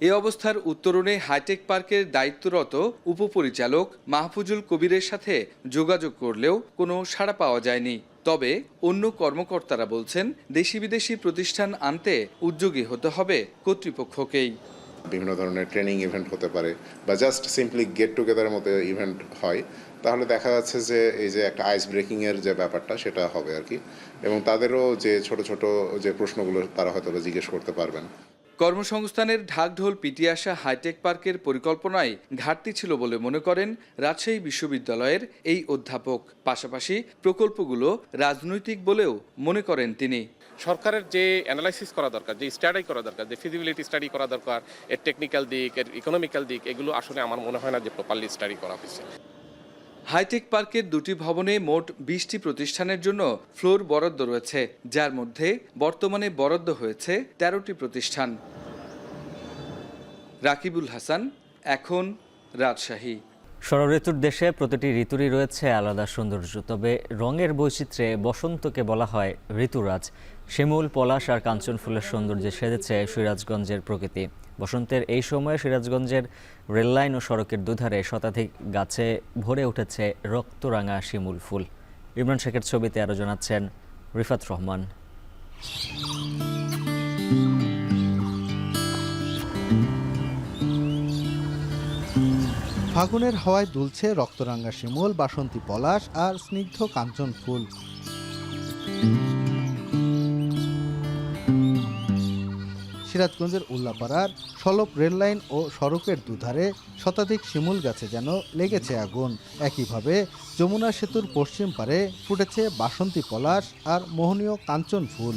এ অবস্থার উত্তরণে হাইটেক পার্কের দায়িত্বরত উপপরিচালক মাহফুজুল কবিরের সাথে যোগাযোগ করলেও কোনো সাড়া পাওয়া যায়নি। তবে অন্য কর্মকর্তারা বলছেন, দেশি বিদেশি প্রতিষ্ঠান আনতে উদ্যোগী হতে হবে কর্তৃপক্ষকেই। বিভিন্ন ধরনের ট্রেনিং ইভেন্ট হতে পারে বা জাস্ট সিম্পলি গেট টুগেদারের মতো ইভেন্ট হয়, তাহলে দেখা যাচ্ছে যে এই যে একটা আইস ব্রেকিংয়ের যে ব্যাপারটা সেটা হবে আর কি, এবং তাদেরও যে ছোট ছোট যে প্রশ্নগুলো তারা হয়তো জিজ্ঞেস করতে পারবেন। কর্মসংস্থানের ঢাকঢোল পিটিয়ে আসা হাইটেক পার্কের পরিকল্পনায় ঘাটতি ছিল বলে মনে করেন রাজশাহী বিশ্ববিদ্যালয়ের এই অধ্যাপক। পাশাপাশি প্রকল্পগুলো রাজনৈতিক বলেও মনে করেন তিনি। সরকারের যে অ্যানালাইসিস করা দরকার, যে স্টাডি করা দরকার, যে ফিজিবিলিটি স্টাডি করা দরকার, এর টেকনিক্যাল দিক, এর ইকোনমিক্যাল দিক, এগুলো আসলে আমার মনে হয় না যে প্রপারলি স্টাডি করা হয়েছে। হাইটেক পার্কের 2টি ভবনে মোট 20টি প্রতিষ্ঠানের জন্য ফ্লোর বরাদ্দ রয়েছে, যার মধ্যে বর্তমানে বরাদ্দ হয়েছে 13টি প্রতিষ্ঠান। রাকিবুল হাসান, এখন, রাজশাহী। ষড়ঋতুর দেশে প্রতিটি ঋতুরই রয়েছে আলাদা সৌন্দর্য, তবে রঙের বৈচিত্র্যে বসন্তকে বলা হয় ঋতুরাজ। শিমুল, পলাশ আর কাঞ্চন ফুলের সৌন্দর্যে সেজেছে সিরাজগঞ্জের প্রকৃতি। বসন্তের এই সময়ে সিরাজগঞ্জের রেললাইন ও সড়কের দুধারে শতাধিক গাছে ভরে উঠেছে রক্তরাঙা শিমুল ফুল। ইমরান শেখের ছবিতে আরও জানাচ্ছেন রিফাত রহমান। ফাগুনের হাওয়ায় দুলছে রক্তরাঙ্গা শিমুল, বাসন্তী পলাশ আর স্নিগ্ধ কাঞ্চন ফুল। সিরাজগঞ্জের উল্লাপাড়ার সলপ রেললাইন ও সড়কের দুধারে শতাধিক শিমুল গাছে যেন লেগেছে আগুন। একইভাবে যমুনা সেতুর পশ্চিম পারে ফুটেছে বাসন্তী পলাশ আর মোহনীয় কাঞ্চন ফুল।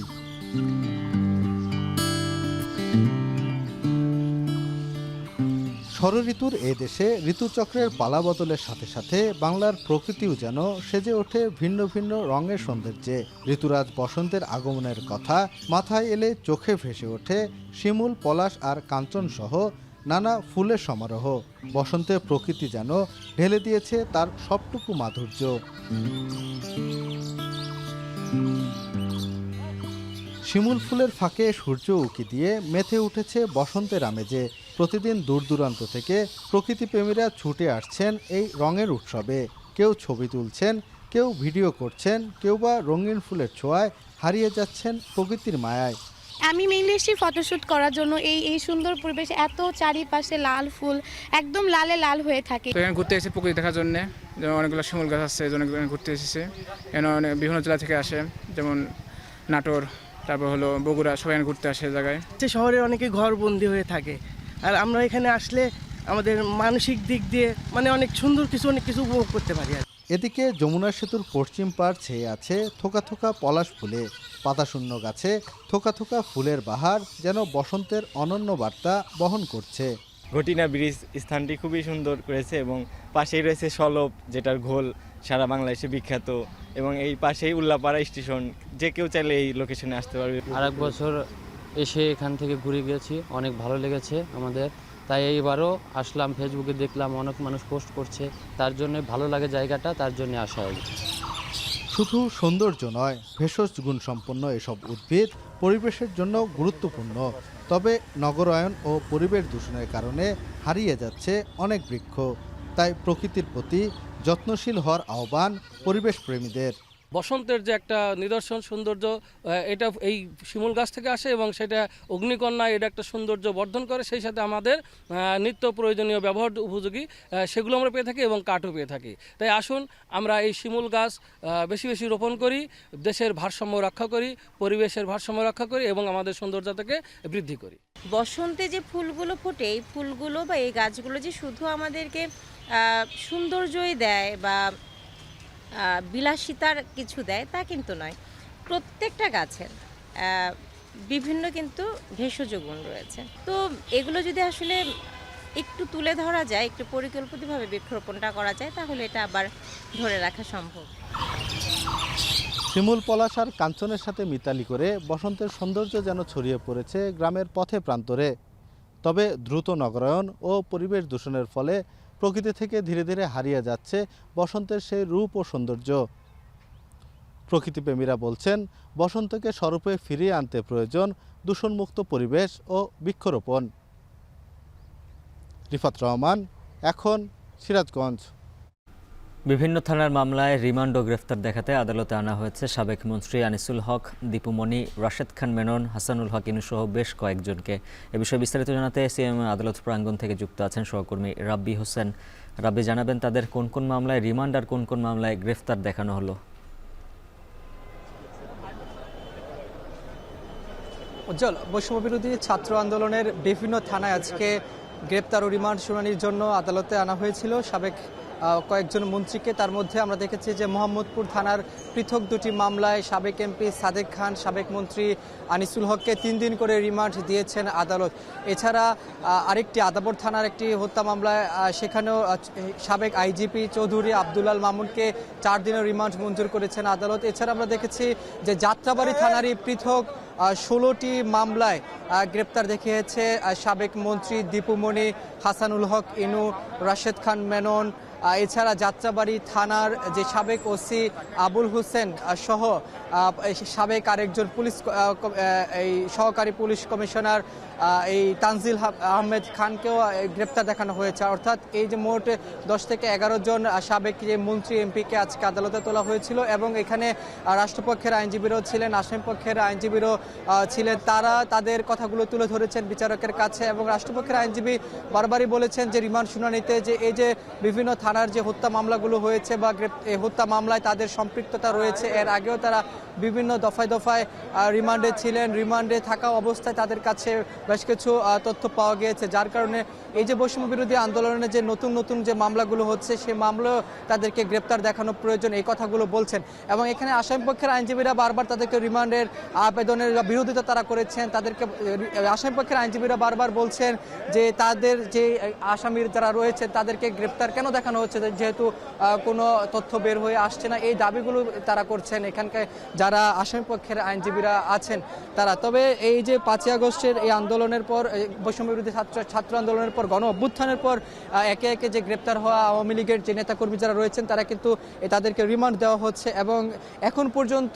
ষড়ঋতুর এ দেশে ঋতুচক্রের পালা বদলের সাথে সাথে বাংলার প্রকৃতিও যেন সেজে ওঠে ভিন্ন ভিন্ন রঙের সৌন্দর্যে। ঋতুরাজ বসন্তের আগমনের কথা মাথায় এলে চোখে ভেসে ওঠে শিমুল, পলাশ আর কাঞ্চন সহ নানা ফুলের সমারোহ। বসন্তে প্রকৃতি যেন ঢেলে দিয়েছে তার সবটুকু মাধুর্য। শিমুল ফুলের ফাঁকে সূর্য উঁকি দিয়ে মেতে উঠেছে বসন্তের আমেজে। প্রতিদিন দূর দূরান্ত থেকে প্রকৃতিপ্রেমীরা ছুটে আসছেন এই রঙের উৎসবে। কেউ ছবি তুলছেন, কেউ ভিডিও করছেন, কেউ বা রঙিন ফুলের ছোঁয়ায় হারিয়ে যাচ্ছেন প্রকৃতির মায়ায়। আমি মেইনলি এসেছি ফটোশ্যুট করার জন্য। এই সুন্দর পরিবেশ, এত চারিপাশে লাল ফুল, একদম লালে লাল হয়ে থাকে। তো এখানে ঘুরতে এসেছি প্রকৃতি দেখার জন্য, যেমন অনেকগুলো শিমুল গাছ আছে, ঘুরতে এসেছে। এখানে বিভিন্ন জেলা থেকে আসে, যেমন নাটোর, তারপর হলো বগুড়া, সবাই ঘুরতে আসে জায়গায়। শহরে অনেকে ঘরবন্দি হয়ে থাকে, আর আমরা এখানে আসলে আমাদের মানসিক দিক দিয়ে অনেক সুন্দর অনেক কিছু উপভোগ করতে পারি। এদিকে যমুনা সেতুর পশ্চিম পাড় ছেয়ে আছে থোকা থোকা পলাশ ফুলে। পাতাশূন্য গাছে থোকা থোকা ফুলের বাহার যেন বসন্তের অনন্য বার্তা বহন করছে। ঘটিনা ব্রিজ স্থানটি খুবই সুন্দর করেছে এবং পাশেই রয়েছে সলপ, যেটার ঘোল সারা বাংলাদেশে বিখ্যাত, এবং এই পাশেই উল্লাপাড়া স্টেশন, যে কেউ চাইলে এই লোকেশনে আসতে পারবে। আরেক বছর এসে এখান থেকে ঘুরে গেছি, অনেক ভালো লেগেছে আমাদের, তাই এইবারও আসলাম। ফেসবুকে দেখলাম অনেক মানুষ পোস্ট করছে, তার জন্য ভালো লাগে জায়গাটা, তার জন্য আসা হয়। শুধু সৌন্দর্য নয়, ভেষজ গুণসম্পন্ন এসব উদ্ভিদ পরিবেশের জন্য গুরুত্বপূর্ণ। তবে নগরায়ন ও পরিবেশ দূষণের কারণে হারিয়ে যাচ্ছে অনেক বৃক্ষ। তাই প্রকৃতির প্রতি যত্নশীল হওয়ার আহ্বান পরিবেশ প্রেমীদের। বসন্তের যে একটা নিদর্শন সৌন্দর্য, এটা এই শিমুল গাছ থেকে আসে এবং সেটা অগ্নিকন্যা এটা একটা সৌন্দর্য বর্ধন করে। সেই সাথে আমাদের নিত্য প্রয়োজনীয় ব্যবহার উপযোগী সেগুলো আমরা পেয়ে থাকি এবং কাঠও পেয়ে থাকি। তাই আসুন আমরা এই শিমুল গাছ বেশি বেশি রোপণ করি, দেশের ভারসাম্য রক্ষা করি, পরিবেশের ভারসাম্য রক্ষা করি এবং আমাদের সৌন্দর্যতাকে বৃদ্ধি করি। বসন্তে যে ফুলগুলো ফোটে, এই ফুলগুলো বা এই গাছগুলো যে শুধু আমাদেরকে সৌন্দর্যই দেয় বা বিলাসিতার কিছু দেয় তা কিন্তু নয়। প্রত্যেকটা গাছের বিভিন্ন কিন্তু ভেষজ গুণ রয়েছে। তো এগুলো যদি আসলে একটু তুলে ধরা যায়, একটু পরিকল্পিতভাবে বৃক্ষরোপণটা করা যায়, তাহলে এটা আবার ধরে রাখা সম্ভব। শিমুল, পলাশ আর কাঞ্চনের সাথে মিতালি করে বসন্তের সৌন্দর্য যেন ছড়িয়ে পড়েছে গ্রামের পথে প্রান্তরে। তবে দ্রুত নগরায়ন ও পরিবেশ দূষণের ফলে প্রকৃতি থেকে ধীরে ধীরে হারিয়ে যাচ্ছে বসন্তের সেই রূপ ও সৌন্দর্য। প্রকৃতিপ্রেমীরা বলছেন, বসন্তকে স্বরূপে ফিরিয়ে আনতে প্রয়োজন দূষণমুক্ত পরিবেশ ও বৃক্ষরোপণ। রিফাত রহমান, এখন, সিরাজগঞ্জ। বিভিন্ন থানার মামলায় রিমান্ড ও গ্রেফতার দেখাতে আদালতে আনা হয়েছে সাবেক মন্ত্রী আনিসুল হক, দীপুমণি, রাশেদ খান মেনন, হাসানুল হক ইনু সহ বেশ কয়েকজনকে। এ বিষয়ে বিস্তারিত জানাতে সিএমএ আদালত প্রাঙ্গণ থেকে যুক্ত আছেন সহকর্মী রাব্বি হোসেন। রাব্বি, জানাবেন তাদের কোন কোন মামলায় রিমান্ড আর কোন কোন মামলায় গ্রেফতার দেখানো হলো? উজ্জ্বল, বৈষম্যবিরোধী ছাত্র আন্দোলনের বিভিন্ন থানায় আজকে গ্রেপ্তার ও রিমান্ড শুনানির জন্য আদালতে আনা হয়েছিল সাবেক কয়েকজন মন্ত্রীকে। তার মধ্যে আমরা দেখেছি যে মোহাম্মদপুর থানার পৃথক দুটি মামলায় সাবেক এমপি সাদেক খান, সাবেক মন্ত্রী আনিসুল হককে 3 দিন করে রিমান্ড দিয়েছেন আদালত। এছাড়া আরেকটি আদাবর থানার একটি হত্যা মামলায় সেখানেও সাবেক আইজিপি চৌধুরী আব্দুল আল মামুনকে 4 দিনের রিমান্ড মঞ্জুর করেছেন আদালত। এছাড়া আমরা দেখেছি যে যাত্রাবাড়ি থানারই পৃথক 16টি মামলায় গ্রেপ্তার দেখিয়েছে সাবেক মন্ত্রী দীপুমণি, হাসানুল হক ইনু, রাশেদ খান মেনন। এছাড়া যাত্রাবাড়ি থানার যে সাবেক ওসি আবুল হোসেন সহ সাবেক আরেকজন পুলিশ এই সহকারী পুলিশ কমিশনার এই তানজিল আহমেদ খানকেও গ্রেপ্তার দেখানো হয়েছে। অর্থাৎ এই যে মোট 10 থেকে 11 জন সাবেক যে মন্ত্রী এমপিকে আজকে আদালতে তোলা হয়েছিল এবং এখানে রাষ্ট্রপক্ষের আইনজীবীরাও ছিলেন, আসামিপক্ষের আইনজীবীরাও ছিলেন। তারা তাদের কথাগুলো তুলে ধরেছেন বিচারকের কাছে এবং রাষ্ট্রপক্ষের আইনজীবী বারবারই বলেছেন যে রিমান্ড শুনানিতে যে এই যে বিভিন্ন থানার যে হত্যা মামলাগুলো হয়েছে বা হত্যা মামলায় তাদের সম্পৃক্ততা রয়েছে, এর আগেও তারা বিভিন্ন দফায় দফায় রিমান্ডে ছিলেন। রিমান্ডে থাকা অবস্থায় তাদের কাছে বেশ কিছু তথ্য পাওয়া গিয়েছে, যার কারণে এই যে বৈষম্য বিরোধী আন্দোলনে যে নতুন নতুন যে মামলাগুলো হচ্ছে সেই মামলাও তাদেরকে গ্রেপ্তার দেখানো প্রয়োজন, এই কথাগুলো বলছেন। এবং এখানে আসামিপক্ষের আইনজীবীরা বারবার তাদেরকে রিমান্ডের আবেদনের বিরোধিতা তারা করেছেন। তাদেরকে আসামিপক্ষের আইনজীবীরা বারবার বলছেন যে তাদের যে আসামির যারা রয়েছে তাদেরকে গ্রেপ্তার কেন দেখানো হচ্ছে, যেহেতু কোনো তথ্য বের হয়ে আসছে না, এই দাবিগুলো তারা করছেন এখানকার যারা আসামিপক্ষের আইনজীবীরা আছেন তারা। তবে এই যে 5ই আগস্টের এই আন্দোলনের পর, বৈষম্য বিরোধী ছাত্র আন্দোলনের পর, গণ অভ্যুত্থানের পর একে একে যে গ্রেপ্তার হওয়া আওয়ামী লীগের যে নেতাকর্মী যারা রয়েছেন তারা কিন্তু তাদেরকে রিমান্ড দেওয়া হচ্ছে এবং এখন পর্যন্ত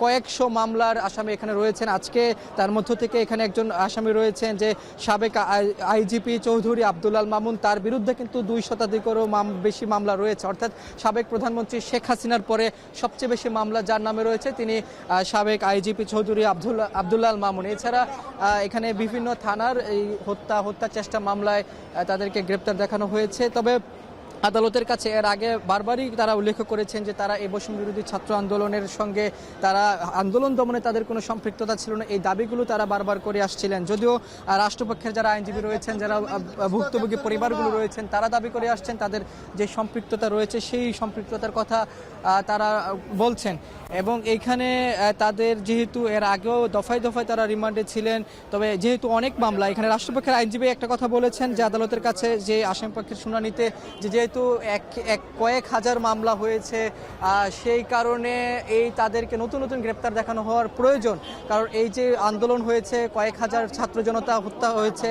কয়েকশো মামলার আসামি এখানে রয়েছেন। আজকে তার মধ্য থেকে এখানে একজন আসামি রয়েছেন যে সাবেক আইজিপি চৌধুরী আব্দুল আল মামুন, তার বিরুদ্ধে কিন্তু 2 শতাধিকেরও বেশি মামলা রয়েছে। অর্থাৎ সাবেক প্রধানমন্ত্রী শেখ হাসিনার পরে সবচেয়ে বেশি মামলা যার নামে রয়েছে তিনি সাবেক আইজিপি চৌধুরী আব্দুল আল মামুন। এছাড়া এখানে বিভিন্ন থানার এই হত্যা চেষ্টা মামলায় তাদেরকে গ্রেপ্তার দেখানো হয়েছে। তবে আদালতের কাছে এর আগে বারবারই তারা উল্লেখ করেছেন যে তারা এই বৈষম্য বিরোধী ছাত্র আন্দোলনের সঙ্গে তারা আন্দোলন দমনে তাদের কোনো সম্পৃক্ততা ছিল না, এই দাবিগুলো তারা বারবার করে আসছিলেন। যদিও রাষ্ট্রপক্ষের যারা আইনজীবী রয়েছেন, যারা ভুক্তভোগী পরিবারগুলো রয়েছেন, তারা দাবি করে আসছেন তাদের যে সম্পৃক্ততা রয়েছে সেই সম্পৃক্ততার কথা তারা বলছেন। এবং এইখানে তাদের যেহেতু এর আগেও দফায় দফায় তারা রিমান্ডে ছিলেন, তবে যেহেতু অনেক মামলা, এখানে রাষ্ট্রপক্ষের আইনজীবী একটা কথা বলেছেন যে আদালতের কাছে যে আসামিপক্ষের শুনানিতে যেহেতু কয়েক হাজার মামলা হয়েছে সেই কারণে এই তাদেরকে নতুন নতুন গ্রেপ্তার দেখানো হওয়ার প্রয়োজন। কারণ এই যে আন্দোলন হয়েছে, কয়েক হাজার ছাত্র জনতা হত্যা হয়েছে,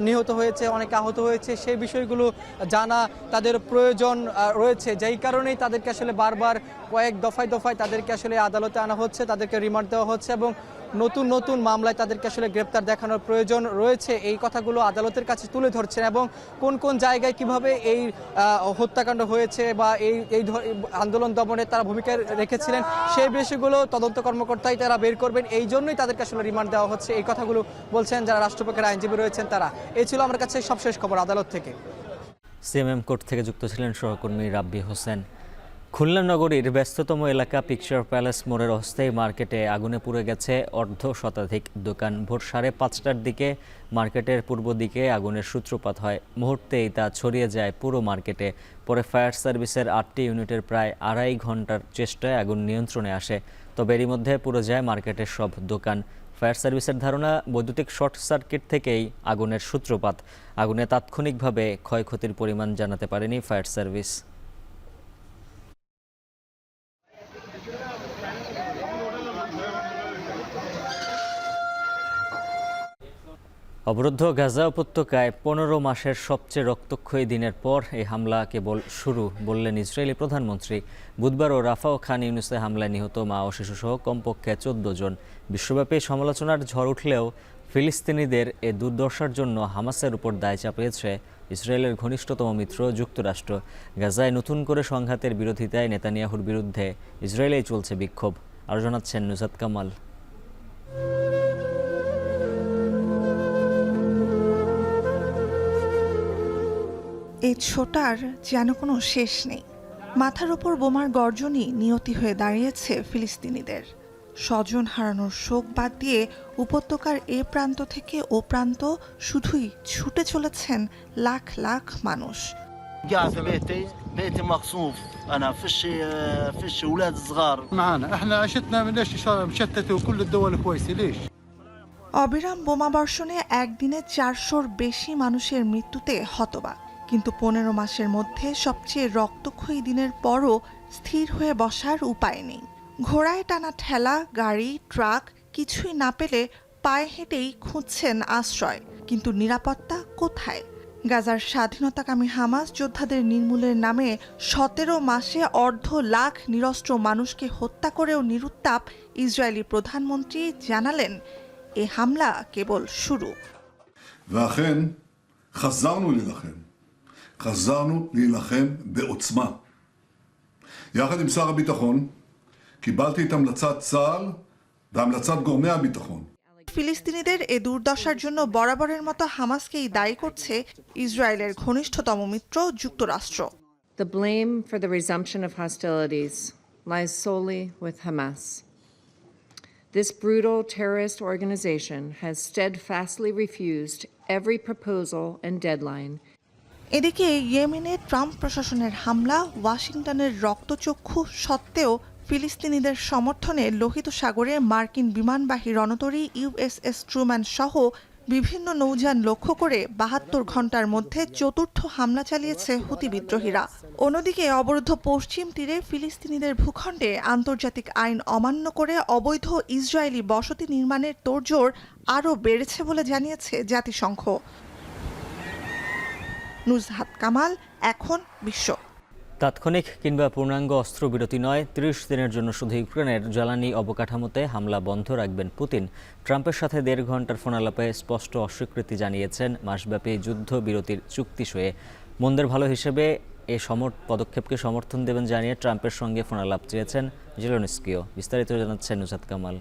নিহত হয়েছে, অনেকে আহত হয়েছে, সেই বিষয়গুলো জানা তাদের প্রয়োজন রয়েছে, যেই কারণেই তাদেরকে আসলে বারবার কয়েক দফায় দফায় তাদেরকে আসলে আদালতে আনা হচ্ছে, তাদেরকে রিমান্ড দেওয়া হচ্ছে এবং নতুন নতুন মামলায় তাদেরকে আসলে গ্রেপ্তার দেখানোর প্রয়োজন রয়েছে, এই কথাগুলো আদালতের কাছে তুলে ধরছেন এবং কোন কোন জায়গায় কিভাবে এই হত্যাকাণ্ড হয়েছে বা এই আন্দোলন দমনে তারা ভূমিকা রেখেছিলেন সেই বিষয়গুলো তদন্ত কর্মকর্তাই তারা বের করবেন। এই জন্যই তাদেরকে আসলে রিমান্ড দেওয়া হচ্ছে, এই কথাগুলো বলছেন যারা রাষ্ট্রপক্ষের আইনজীবী রয়েছেন তারা। এই ছিল আমার কাছে সবশেষ খবর আদালত থেকে। সিএমএম কোর্ট থেকে যুক্ত ছিলেন সহকর্মী রাব্বি হোসেন। খুলনা নগরীর ব্যস্ততম এলাকা পিকচার প্যালেস মোড়ের অস্থায়ী মার্কেটে আগুনে পুড়ে গেছে অর্ধ শতাধিক দোকান। ভোর 5:30টার দিকে মার্কেটের পূর্ব দিকে আগুনের সূত্রপাত হয়। মুহূর্তেই তা ছড়িয়ে যায় পুরো মার্কেটে। পরে ফায়ার সার্ভিসের 8টি ইউনিটের প্রায় 2.5 ঘন্টার চেষ্টায় আগুন নিয়ন্ত্রণে আসে, তবে এরই মধ্যে পুড়ে যায় মার্কেটের সব দোকান। ফায়ার সার্ভিসের ধারণা বৈদ্যুতিক শর্ট সার্কিট থেকেই আগুনের সূত্রপাত। আগুনে তাৎক্ষণিকভাবে ক্ষয়ক্ষতির পরিমাণ জানাতে পারেনি ফায়ার সার্ভিস। অবরুদ্ধ গাজা উপত্যকায় 15 মাসের সবচেয়ে রক্তক্ষয়ী দিনের পর এই হামলা কেবল শুরু বললেন ইসরায়েলি প্রধানমন্ত্রী। বুধবারও রাফা ও খান ইউনুসে হামলায় নিহত মা ও শিশুসহ কমপক্ষে 14 জন। বিশ্বব্যাপী সমালোচনার ঝড় উঠলেও ফিলিস্তিনিদের এ দুর্দশার জন্য হামাসের উপর দায় চাপিয়েছে ইসরায়েলের ঘনিষ্ঠতম মিত্র যুক্তরাষ্ট্র। গাজায় নতুন করে সংঘাতের বিরোধিতায় নেতানিয়াহুর বিরুদ্ধে ইসরায়েলেই চলছে বিক্ষোভ। আরও জানাচ্ছেন নুজাত কামাল। এই ছোটার যেন কোনো শেষ নেই। মাথার ওপর বোমার গর্জনই নিয়তি হয়ে দাঁড়িয়েছে ফিলিস্তিনিদের। স্বজন হারানোর শোক বাদ দিয়ে উপত্যকার এ প্রান্ত থেকে ও প্রান্ত শুধুই ছুটে চলেছেন লাখ লাখ মানুষ। قاعد في بيتي مقصوف انا فيش اولاد صغار معنا احنا عشتنا ليش مشتته وكل الدول كويسه ليش অবিরাম বোমাবর্ষণে একদিনে 400-র বেশি মানুষের মৃত্যুতে হতবাক। কিন্তু 15 মাসের মধ্যে সবচেয়ে রক্তক্ষয়ী দিনের পরও স্থির হয়ে বসার উপায় নেই। ঘোড়ায় টানা ঠেলা, গাড়ি, ট্রাক কিছুই না পেলে পায়ে হেঁটেই খুঁজছেন আশ্রয়। কিন্তু নিরাপত্তা কোথায়? গাজার স্বাধীনতাকামী হামাস যোদ্ধাদের নির্মূলের নামে 17 মাসে অর্ধ লাখ নিরস্ত্র মানুষকে হত্যা করেও নিরুত্তাপ ইসরায়েলি প্রধানমন্ত্রী জানালেন এ হামলা কেবল শুরু। ואכן חזרנו להילחם בעוצמה. יחד עם שר הביטחון קיבלתי את המלצת צה"ל והמלצת גורמי הביטחון. ফিলিস্তিনিদের এ দুর্দশার জন্য বরাবরের মতো হামাসকেই দায়ী করছে ইসরায়েলের ঘনিষ্ঠতম মিত্র যুক্তরাষ্ট্র। The blame for the resumption of hostilities lies solely with Hamas. This brutal terrorist organization has steadfastly refused every proposal and deadline. এদিকে ইয়েমেনে ট্রাম্প প্রশাসনের হামলা, ওয়াশিংটনের রক্তচক্ষু সত্ত্বেও ফিলিস্তিনিদের সমর্থনে লোহিত সাগরে মার্কিন বিমানবাহী রণতরী ইউএসএস ট্রুম্যান সহ বিভিন্ন নৌযান লক্ষ্য করে 72 ঘন্টার মধ্যে চতুর্থ হামলা চালিয়েছে হুতি বিদ্রোহীরা। অন্যদিকে অবরুদ্ধ পশ্চিম তীরে ফিলিস্তিনিদের ভূখণ্ডে আন্তর্জাতিক আইন অমান্য করে অবৈধ ইসরায়েলি বসতি নির্মাণের তোড়জোড় আরও বেড়েছে বলে জানিয়েছে জাতিসংঘ। নুজহাত কামাল, এখন বিশ্ব। তাৎক্ষণিক কিংবা পূর্ণাঙ্গ অস্ত্রবিরতি নয়, 30 দিনের জন্য শুধু ইউক্রেনের জ্বালানি অবকাঠামোতে হামলা বন্ধ রাখবেন পুতিন। ট্রাম্পের সাথে 1.5 ঘন্টার ফোনালাপে স্পষ্ট অস্বীকৃতি জানিয়েছেন মাসব্যাপী যুদ্ধবিরতির চুক্তি সয়ে। মন্দের ভালো হিসেবে এ পদক্ষেপকে সমর্থন দেবেন জানিয়ে ট্রাম্পের সঙ্গে ফোনালাপ চেয়েছেন জেলেনস্কিও। বিস্তারিত জানাচ্ছেন নুজাত কামাল।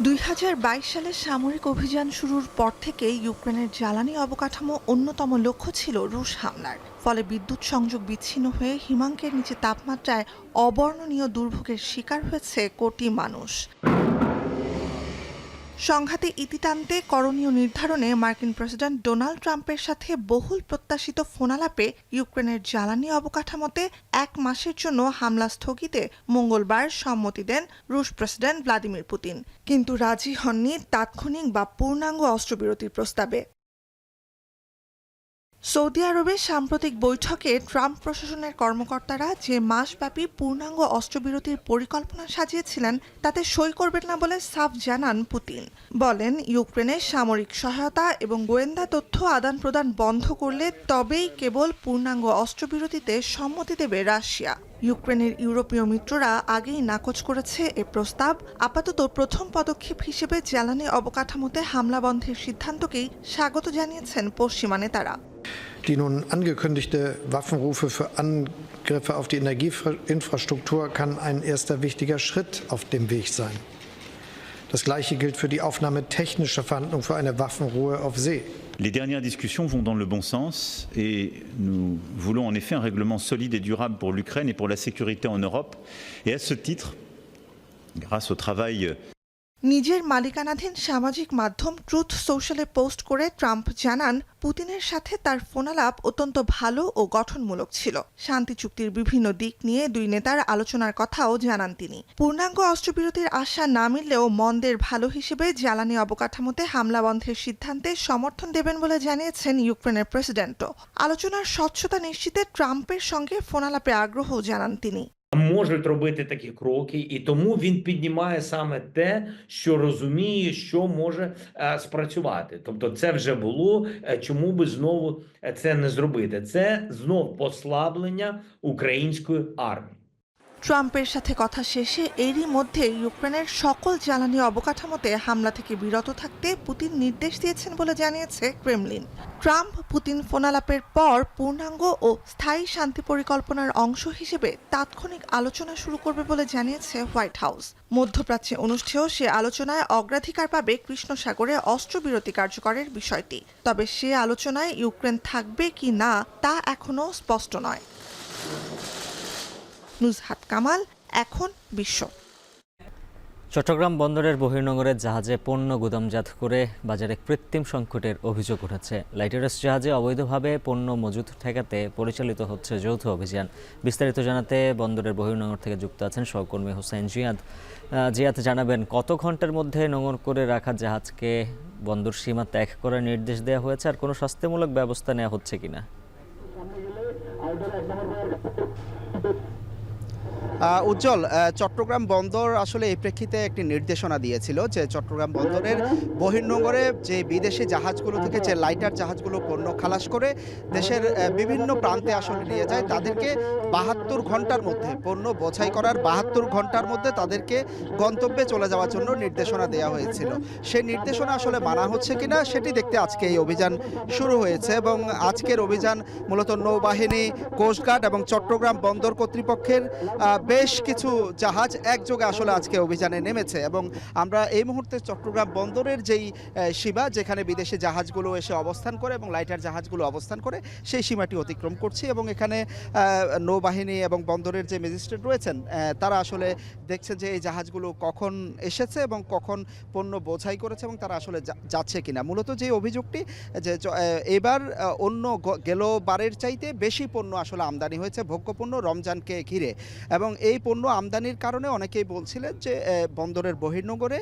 2022 সালে সামরিক অভিযান শুরুর পর থেকে ইউক্রেনের জ্বালানি অবকাঠামো অন্যতম লক্ষ্য ছিল রুশ হামলার। ফলে বিদ্যুৎ সংযোগ বিচ্ছিন্ন হয়ে হিমাঙ্কের নিচে তাপমাত্রায় অবর্ণনীয় দুর্ভোগের শিকার হয়েছে কোটি মানুষ। সংঘাতে ইতি টানতে করণীয় নির্ধারণে মার্কিন প্রেসিডেন্ট ডোনাল্ড ট্রাম্পের সাথে বহুল প্রত্যাশিত ফোনালাপে ইউক্রেনের জ্বালানি অবকাঠামোতে 1 মাসের জন্য হামলা স্থগিতে মঙ্গলবার সম্মতি দেন রুশ প্রেসিডেন্ট ভ্লাদিমির পুতিন, কিন্তু রাজি হননি তাৎক্ষণিক বা পূর্ণাঙ্গ অস্ত্রবিরতির প্রস্তাবে। সৌদি আরবে সাম্প্রতিক বৈঠকে ট্রাম্প প্রশাসনের কর্মকর্তারা যে মাসব্যাপী পূর্ণাঙ্গ অস্ত্রবিরতির পরিকল্পনা সাজিয়েছিলেন তাতে সই করবেন না বলে সাফ জানান পুতিন। বলেন, ইউক্রেনে সামরিক সহায়তা এবং গোয়েন্দা তথ্য আদান প্রদান বন্ধ করলে তবেই কেবল পূর্ণাঙ্গ অস্ত্রবিরতিতে সম্মতি দেবে রাশিয়া। ইউক্রেনের ইউরোপীয় মিত্ররা আগেই নাকচ করেছে এ প্রস্তাব। আপাতত প্রথম পদক্ষেপ হিসেবে জ্বালানি অবকাঠামোতে হামলা বন্ধের সিদ্ধান্তকেই স্বাগত জানিয়েছেন পশ্চিমা নেতারা। Die nun angekündigte Waffenrufe für Angriffe auf die Energieinfrastruktur kann ein erster wichtiger Schritt auf dem Weg sein. Das Gleiche gilt für die Aufnahme technischer Verhandlungen für eine Waffenruhe auf See. Les dernières discussions vont dans le bon sens et nous voulons en effet un règlement solide et durable pour l'Ukraine et pour la sécurité en Europe. Et à ce titre, grâce au travail নিজের মালিকানাধীন সামাজিক মাধ্যম truth সোশ্যালে post করে Trump জানান, পুতিনের সাথে তার ফোনালাপ অত্যন্ত ভালো ও গঠনমূলক ছিল। শান্তি চুক্তির বিভিন্ন দিক নিয়ে দুই নেতার আলোচনার কথাও জানান তিনি। পূর্ণাঙ্গ অস্ত্রবিরতির আশা না মিললেও মন্দের ভালো হিসেবে জ্বালানি অবকাঠামোতে হামলা বন্ধের সিদ্ধান্তে সমর্থন দেবেন বলে জানিয়েছেন ইউক্রেনের প্রেসিডেন্টও। আলোচনার স্বচ্ছতা নিশ্চিতে ট্রাম্পের সঙ্গে ফোনালাপে আগ্রহ জানান তিনি। Можуть робити такі кроки, і тому він піднімає саме те, що розуміє, що може спрацювати. Тобто це вже було, чому би знову це не зробити? Це знов послаблення української армії. ট্রাম্পের সাথে কথা শেষে এরই মধ্যে ইউক্রেনের সকল জ্বালানি অবকাঠামোতে হামলা থেকে বিরত থাকতে পুতিন নির্দেশ দিয়েছেন বলে জানিয়েছে ক্রেমলিন। ট্রাম্প পুতিন ফোনালাপের পর পূর্ণাঙ্গ ও স্থায়ী শান্তি পরিকল্পনার অংশ হিসেবে তাৎক্ষণিক আলোচনা শুরু করবে বলে জানিয়েছে হোয়াইট হাউস। মধ্যপ্রাচ্যে অনুষ্ঠেয় সে আলোচনায় অগ্রাধিকার পাবে কৃষ্ণ সাগরে অস্ত্রবিরতি কার্যকরের বিষয়টি। তবে সে আলোচনায় ইউক্রেন থাকবে কি না তা এখনও স্পষ্ট নয়। নুজহাত কামাল, এখন বিশ্ব। চট্টগ্রাম বন্দরের বহির্নোঙরের জাহাজে পণ্য গুদামজাত করে বাজারে কৃত্রিম সংকটের অভিযোগ উঠেছে। লাইটারাস জাহাজে অবৈধভাবে পণ্য মজুত ঠেকাতে পরিচালিত হচ্ছে যৌথ অভিযান। বিস্তারিত জানাতে বন্দরের বহির্নোঙর থেকে যুক্ত আছেন সহকর্মী হোসেন জিয়াদ জানাবেন, কত ঘন্টার মধ্যে নোঙর করে রাখা জাহাজকে বন্দর সীমা ত্যাগ করার নির্দেশ দেওয়া হয়েছে, আর কোনো শাস্তিমূলক ব্যবস্থা নেওয়া হচ্ছে কিনা? উজ্জ্বল, চট্টগ্রাম বন্দর আসলে এই প্রেক্ষিতে একটি নির্দেশনা দিয়েছিল যে চট্টগ্রাম বন্দরের বহির্নোঙরে যে বিদেশি জাহাজগুলো থেকে যে লাইটার জাহাজগুলো পণ্য খালাস করে দেশের বিভিন্ন প্রান্তে আসলে নিয়ে যায়, তাদেরকে 72 ঘন্টার মধ্যে পণ্য বোঝাই করার 72 ঘন্টার মধ্যে তাদেরকে গন্তব্যে চলে যাওয়ার জন্য নির্দেশনা দেওয়া হয়েছিল। সেই নির্দেশনা আসলে মানা হচ্ছে কিনা সেটি দেখতে আজকে এই অভিযান শুরু হয়েছে এবং আজকের অভিযান মূলত নৌবাহিনী, কোস্টগার্ড এবং চট্টগ্রাম বন্দর কর্তৃপক্ষের বেশ কিছু জাহাজ একযোগে আসলে আজকে অভিযানে নেমেছে এবং আমরা এই মুহূর্তে চট্টগ্রাম বন্দরের যেই সীমা যেখানে বিদেশি জাহাজগুলো এসে অবস্থান করে এবং লাইটার জাহাজগুলো অবস্থান করে সেই সীমাটি অতিক্রম করছি এবং এখানে নৌবাহিনী এবং বন্দরের যে ম্যাজিস্ট্রেট রয়েছেন তারা আসলে দেখছেন যে এই জাহাজগুলো কখন এসেছে এবং কখন পণ্য বোঝাই করেছে এবং তারা আসলে যাচ্ছে কিনা। মূলত যে অভিযোগটি যে এবার অন্য গেল বারের চাইতে বেশি পণ্য আসলে আমদানি হয়েছে, ভোগ্যপণ্য রমজানকে ঘিরে, এবং এই পণ্য আমদানির কারণে অনেকেই বলছিলেন যে বন্দরের বহির্নোঙরে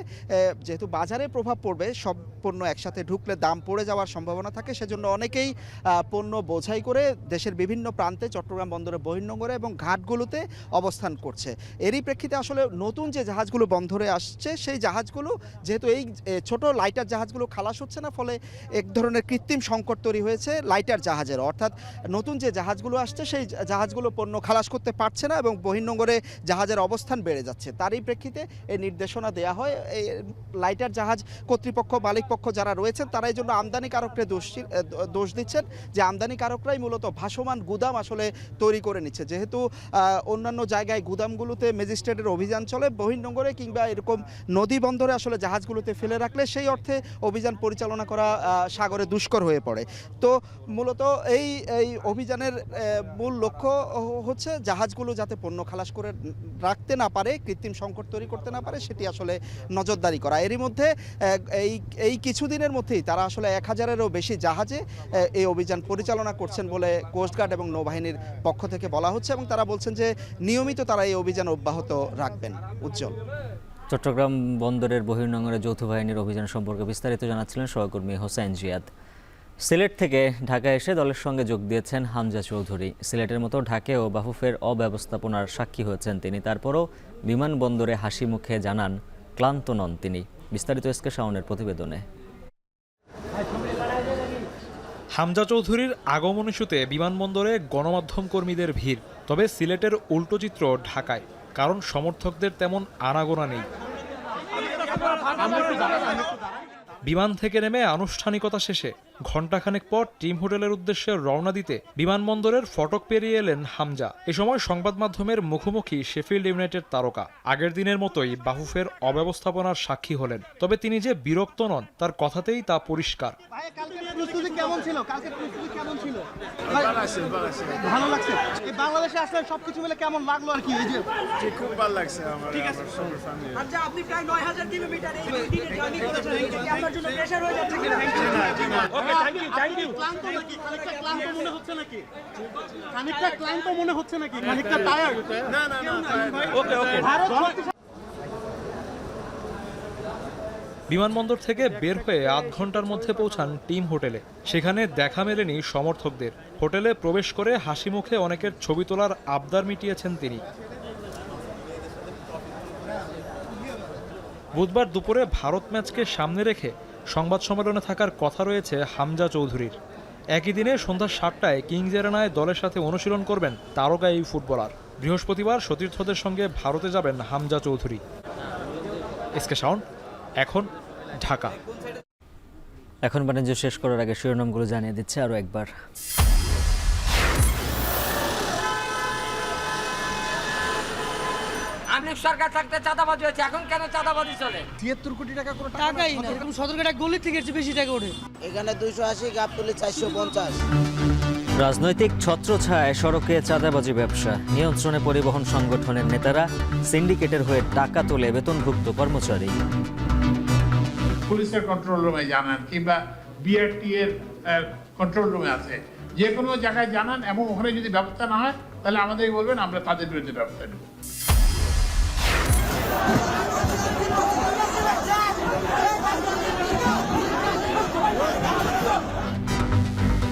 যেহেতু বাজারে প্রভাব পড়বে, সব পণ্য একসাথে ঢুকলে দাম পড়ে যাওয়ার সম্ভাবনা থাকে, সেজন্য অনেকেই পণ্য বোঝাই করে দেশের বিভিন্ন প্রান্তে চট্টগ্রাম বন্দরের বহির্নোঙরে এবং ঘাটগুলোতে অবস্থান করছে। এরই প্রেক্ষিতে আসলে নতুন যে জাহাজগুলো বন্দরে আসছে সেই জাহাজগুলো যেহেতু এই ছোট লাইটার জাহাজগুলো খালাস হচ্ছে না, ফলে এক ধরনের কৃত্রিম সংকট তৈরি হয়েছে লাইটার জাহাজের, অর্থাৎ নতুন যে জাহাজগুলো আসছে সেই জাহাজগুলো পণ্য খালাস করতে পারছে না এবং বহির্নোঙরে জাহাজের অবস্থান বেড়ে যাচ্ছে। তারই প্রেক্ষিতে এই নির্দেশনা দেওয়া হয়। এই লাইটার জাহাজ কর্তৃপক্ষ, মালিকপক্ষ যারা রয়েছেন তারা এই জন্য আমদানিকারকরা দোষ দিচ্ছেন যে আমদানিকারকরাই মূলত ভাসমান গুদাম আসলে তৈরি করে নিচ্ছে। যেহেতু অন্যান্য জায়গায় গুদামগুলোতে ম্যাজিস্ট্রেটের অভিযান চলে, বহির্নোঙরে কিংবা এরকম নদী বন্দরে আসলে জাহাজগুলোতে ফেলে রাখলে সেই অর্থে অভিযান পরিচালনা করা সাগরে দুষ্কর হয়ে পড়ে। তো মূলত এই অভিযানের মূল লক্ষ্য হচ্ছে জাহাজগুলো যাতে পণ্য খালাস করে রাখতে না পারে, কৃত্রিম সংকট তৈরি করতে না পারে, সেটি আসলে নজরদারি করা। এরই মধ্যে এই কিছুদিনের মধ্যেই তারা আসলে 1000-এরও বেশি জাহাজে এই অভিযান পরিচালনা করছেন বলে কোস্টগার্ড এবং নৌবাহিনীর পক্ষ থেকে বলা হচ্ছে এবং তারা বলছেন যে নিয়মিত তারা এই অভিযান অব্যাহত রাখবেন। উজ্জ্বল। চট্টগ্রাম বন্দরের বহির্নোঙরে যৌথ বাহিনীর অভিযান সম্পর্কে বিস্তারিত জানাচ্ছিলেন সহকর্মী হোসেন জিয়াদ। সিলেট থেকে ঢাকায় এসে দলের সঙ্গে যোগ দিয়েছেন হামজা চৌধুরী। সিলেটের মতো ঢাকায়ও বাফুফের অব্যবস্থাপনার সাক্ষী হয়েছেন তিনি। তারপরও বিমানবন্দরে হাসি মুখে জানান ক্লান্ত নন তিনি। বিস্তারিত এসকে শাওনের প্রতিবেদনে। হামজা চৌধুরীর আগমন ইস্যুতে বিমানবন্দরে গণমাধ্যম কর্মীদের ভিড়। তবে সিলেটের উল্টো চিত্র ঢাকায়, কারণ সমর্থকদের তেমন আনাগোনা নেই। বিমান থেকে নেমে আনুষ্ঠানিকতা শেষে ঘণ্টাখানেক পর টিম হোটেলের উদ্দেশ্যে রওনা দিতে বিমানবন্দরের ফটক পেরিয়ে এলেন হামজা। এ সময় সংবাদ মাধ্যমের মুখোমুখি শেফিল্ড ইউনাইটেড তারকা আগের দিনের মতোই বাফুফের অব্যবস্থাপনার সাক্ষী হলেন। তবে তিনি যে বিরক্ত নন তার কথাতেই তা পরিষ্কার। কেমন ছিল? কালকে প্রস্তুতি কেমন ছিল? ভালো লাগছে। এই বাংলাদেশে আসলে সবকিছু মিলে কেমন লাগলো আর কি? এই যে খুব ভালো লাগছে আমার। ঠিক আছে। আচ্ছা, আপনি প্রায় 9000 কিলোমিটার এই দিনে জার্নি করেছেন। আপনার জন্য প্রেসার হয়ে যাচ্ছে কিনা? ওকে, থ্যাংক ইউ। ক্লান্ত নাকি? খানিকটা ক্লান্ত মনে হচ্ছে নাকি? খানিকটা ক্লান্ত মনে হচ্ছে নাকি? খানিকটা টায়ার্ড? না। ওকে। বিমানবন্দর থেকে বের হয়ে আধ ঘন্টার মধ্যে পৌঁছান টিম হোটেলে। সেখানে দেখা মেলেনি সমর্থকদের। হোটেলে প্রবেশ করে হাসি মুখে অনেকের ছবি তোলার আবদার মিটিয়েছেন তিনি। বুধবার দুপুরে ভারত ম্যাচকে সামনে রেখে সংবাদ সম্মেলনে থাকার কথা রয়েছে হামজা চৌধুরীর। একই দিনে সন্ধ্যা 7টায় কিংস এরেনায় দলের সাথে অনুশীলন করবেন তারকা এই ফুটবলার। বৃহস্পতিবার সতীর্থদের সঙ্গে ভারতে যাবেন হামজা চৌধুরী। এসকে সাউন্ড, এখন ঢাকা। এখন বাণিজ্য শেষ করার আগে শিরোনামগুলো জানিয়ে দিচ্ছে আরও একবার। সরকার থাকতে চাঁদাবাজি হয়েছে, এখন কেন চাঁদাবাজি চলে? 73 কোটি টাকা কোনো টাকাই না, এরকম সদরঘাটা গলি থেকে বেশি টাকা ওঠে। এখানে 280, গাবতলী 450। রাজনৈতিক ছত্রছায়ায় সড়কে চাঁদাবাজি ব্যবসা নিয়ন্ত্রণে পরিবহন সংগঠনের নেতারা, সিন্ডিকেটের হয়ে টাকা তোলে বেতনভুক্ত কর্মচারী। পুলিশের কন্ট্রোল রুমে জানান কিংবা বিআরটি এর কন্ট্রোল রুমে আছে, যে কোনো জায়গায় জানান এবং ওখানে যদি ব্যবস্থা না হয় তাহলে আমাদেরকে বলবেন, আমরা তাদের বিরুদ্ধে ব্যবস্থা নেব।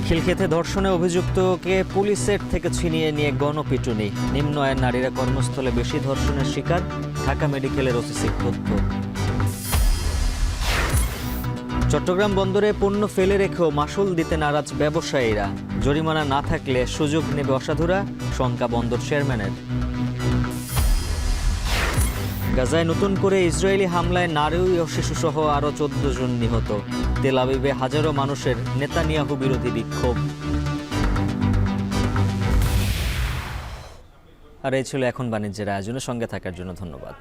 খিলক্ষেতে ধর্ষণে অভিযুক্তকে পুলিশের থেকে ছিনিয়ে নিয়ে গণপিটুনি। নিম্ন আয়ের নারীরা কর্মস্থলে বেশি ধর্ষণের শিকার, ঢাকা মেডিকেলের ওসিসির তথ্য। চট্টগ্রাম বন্দরে পণ্য ফেলে রেখেও মাশুল দিতে নারাজ ব্যবসায়ীরা। জরিমানা না থাকলে সুযোগ নেবে অসাধুরা, শঙ্কা বন্দর চেয়ারম্যানের। গাজায় নতুন করে ইসরায়েলি হামলায় নারী ও শিশুসহ আরও 14 জন নিহত। তেল আবিবে হাজারো মানুষের নেতানিয়াহু বিরোধী বিক্ষোভ। আর এই ছিল এখন বাণিজ্যের আয়োজনের। সঙ্গে থাকার জন্য ধন্যবাদ।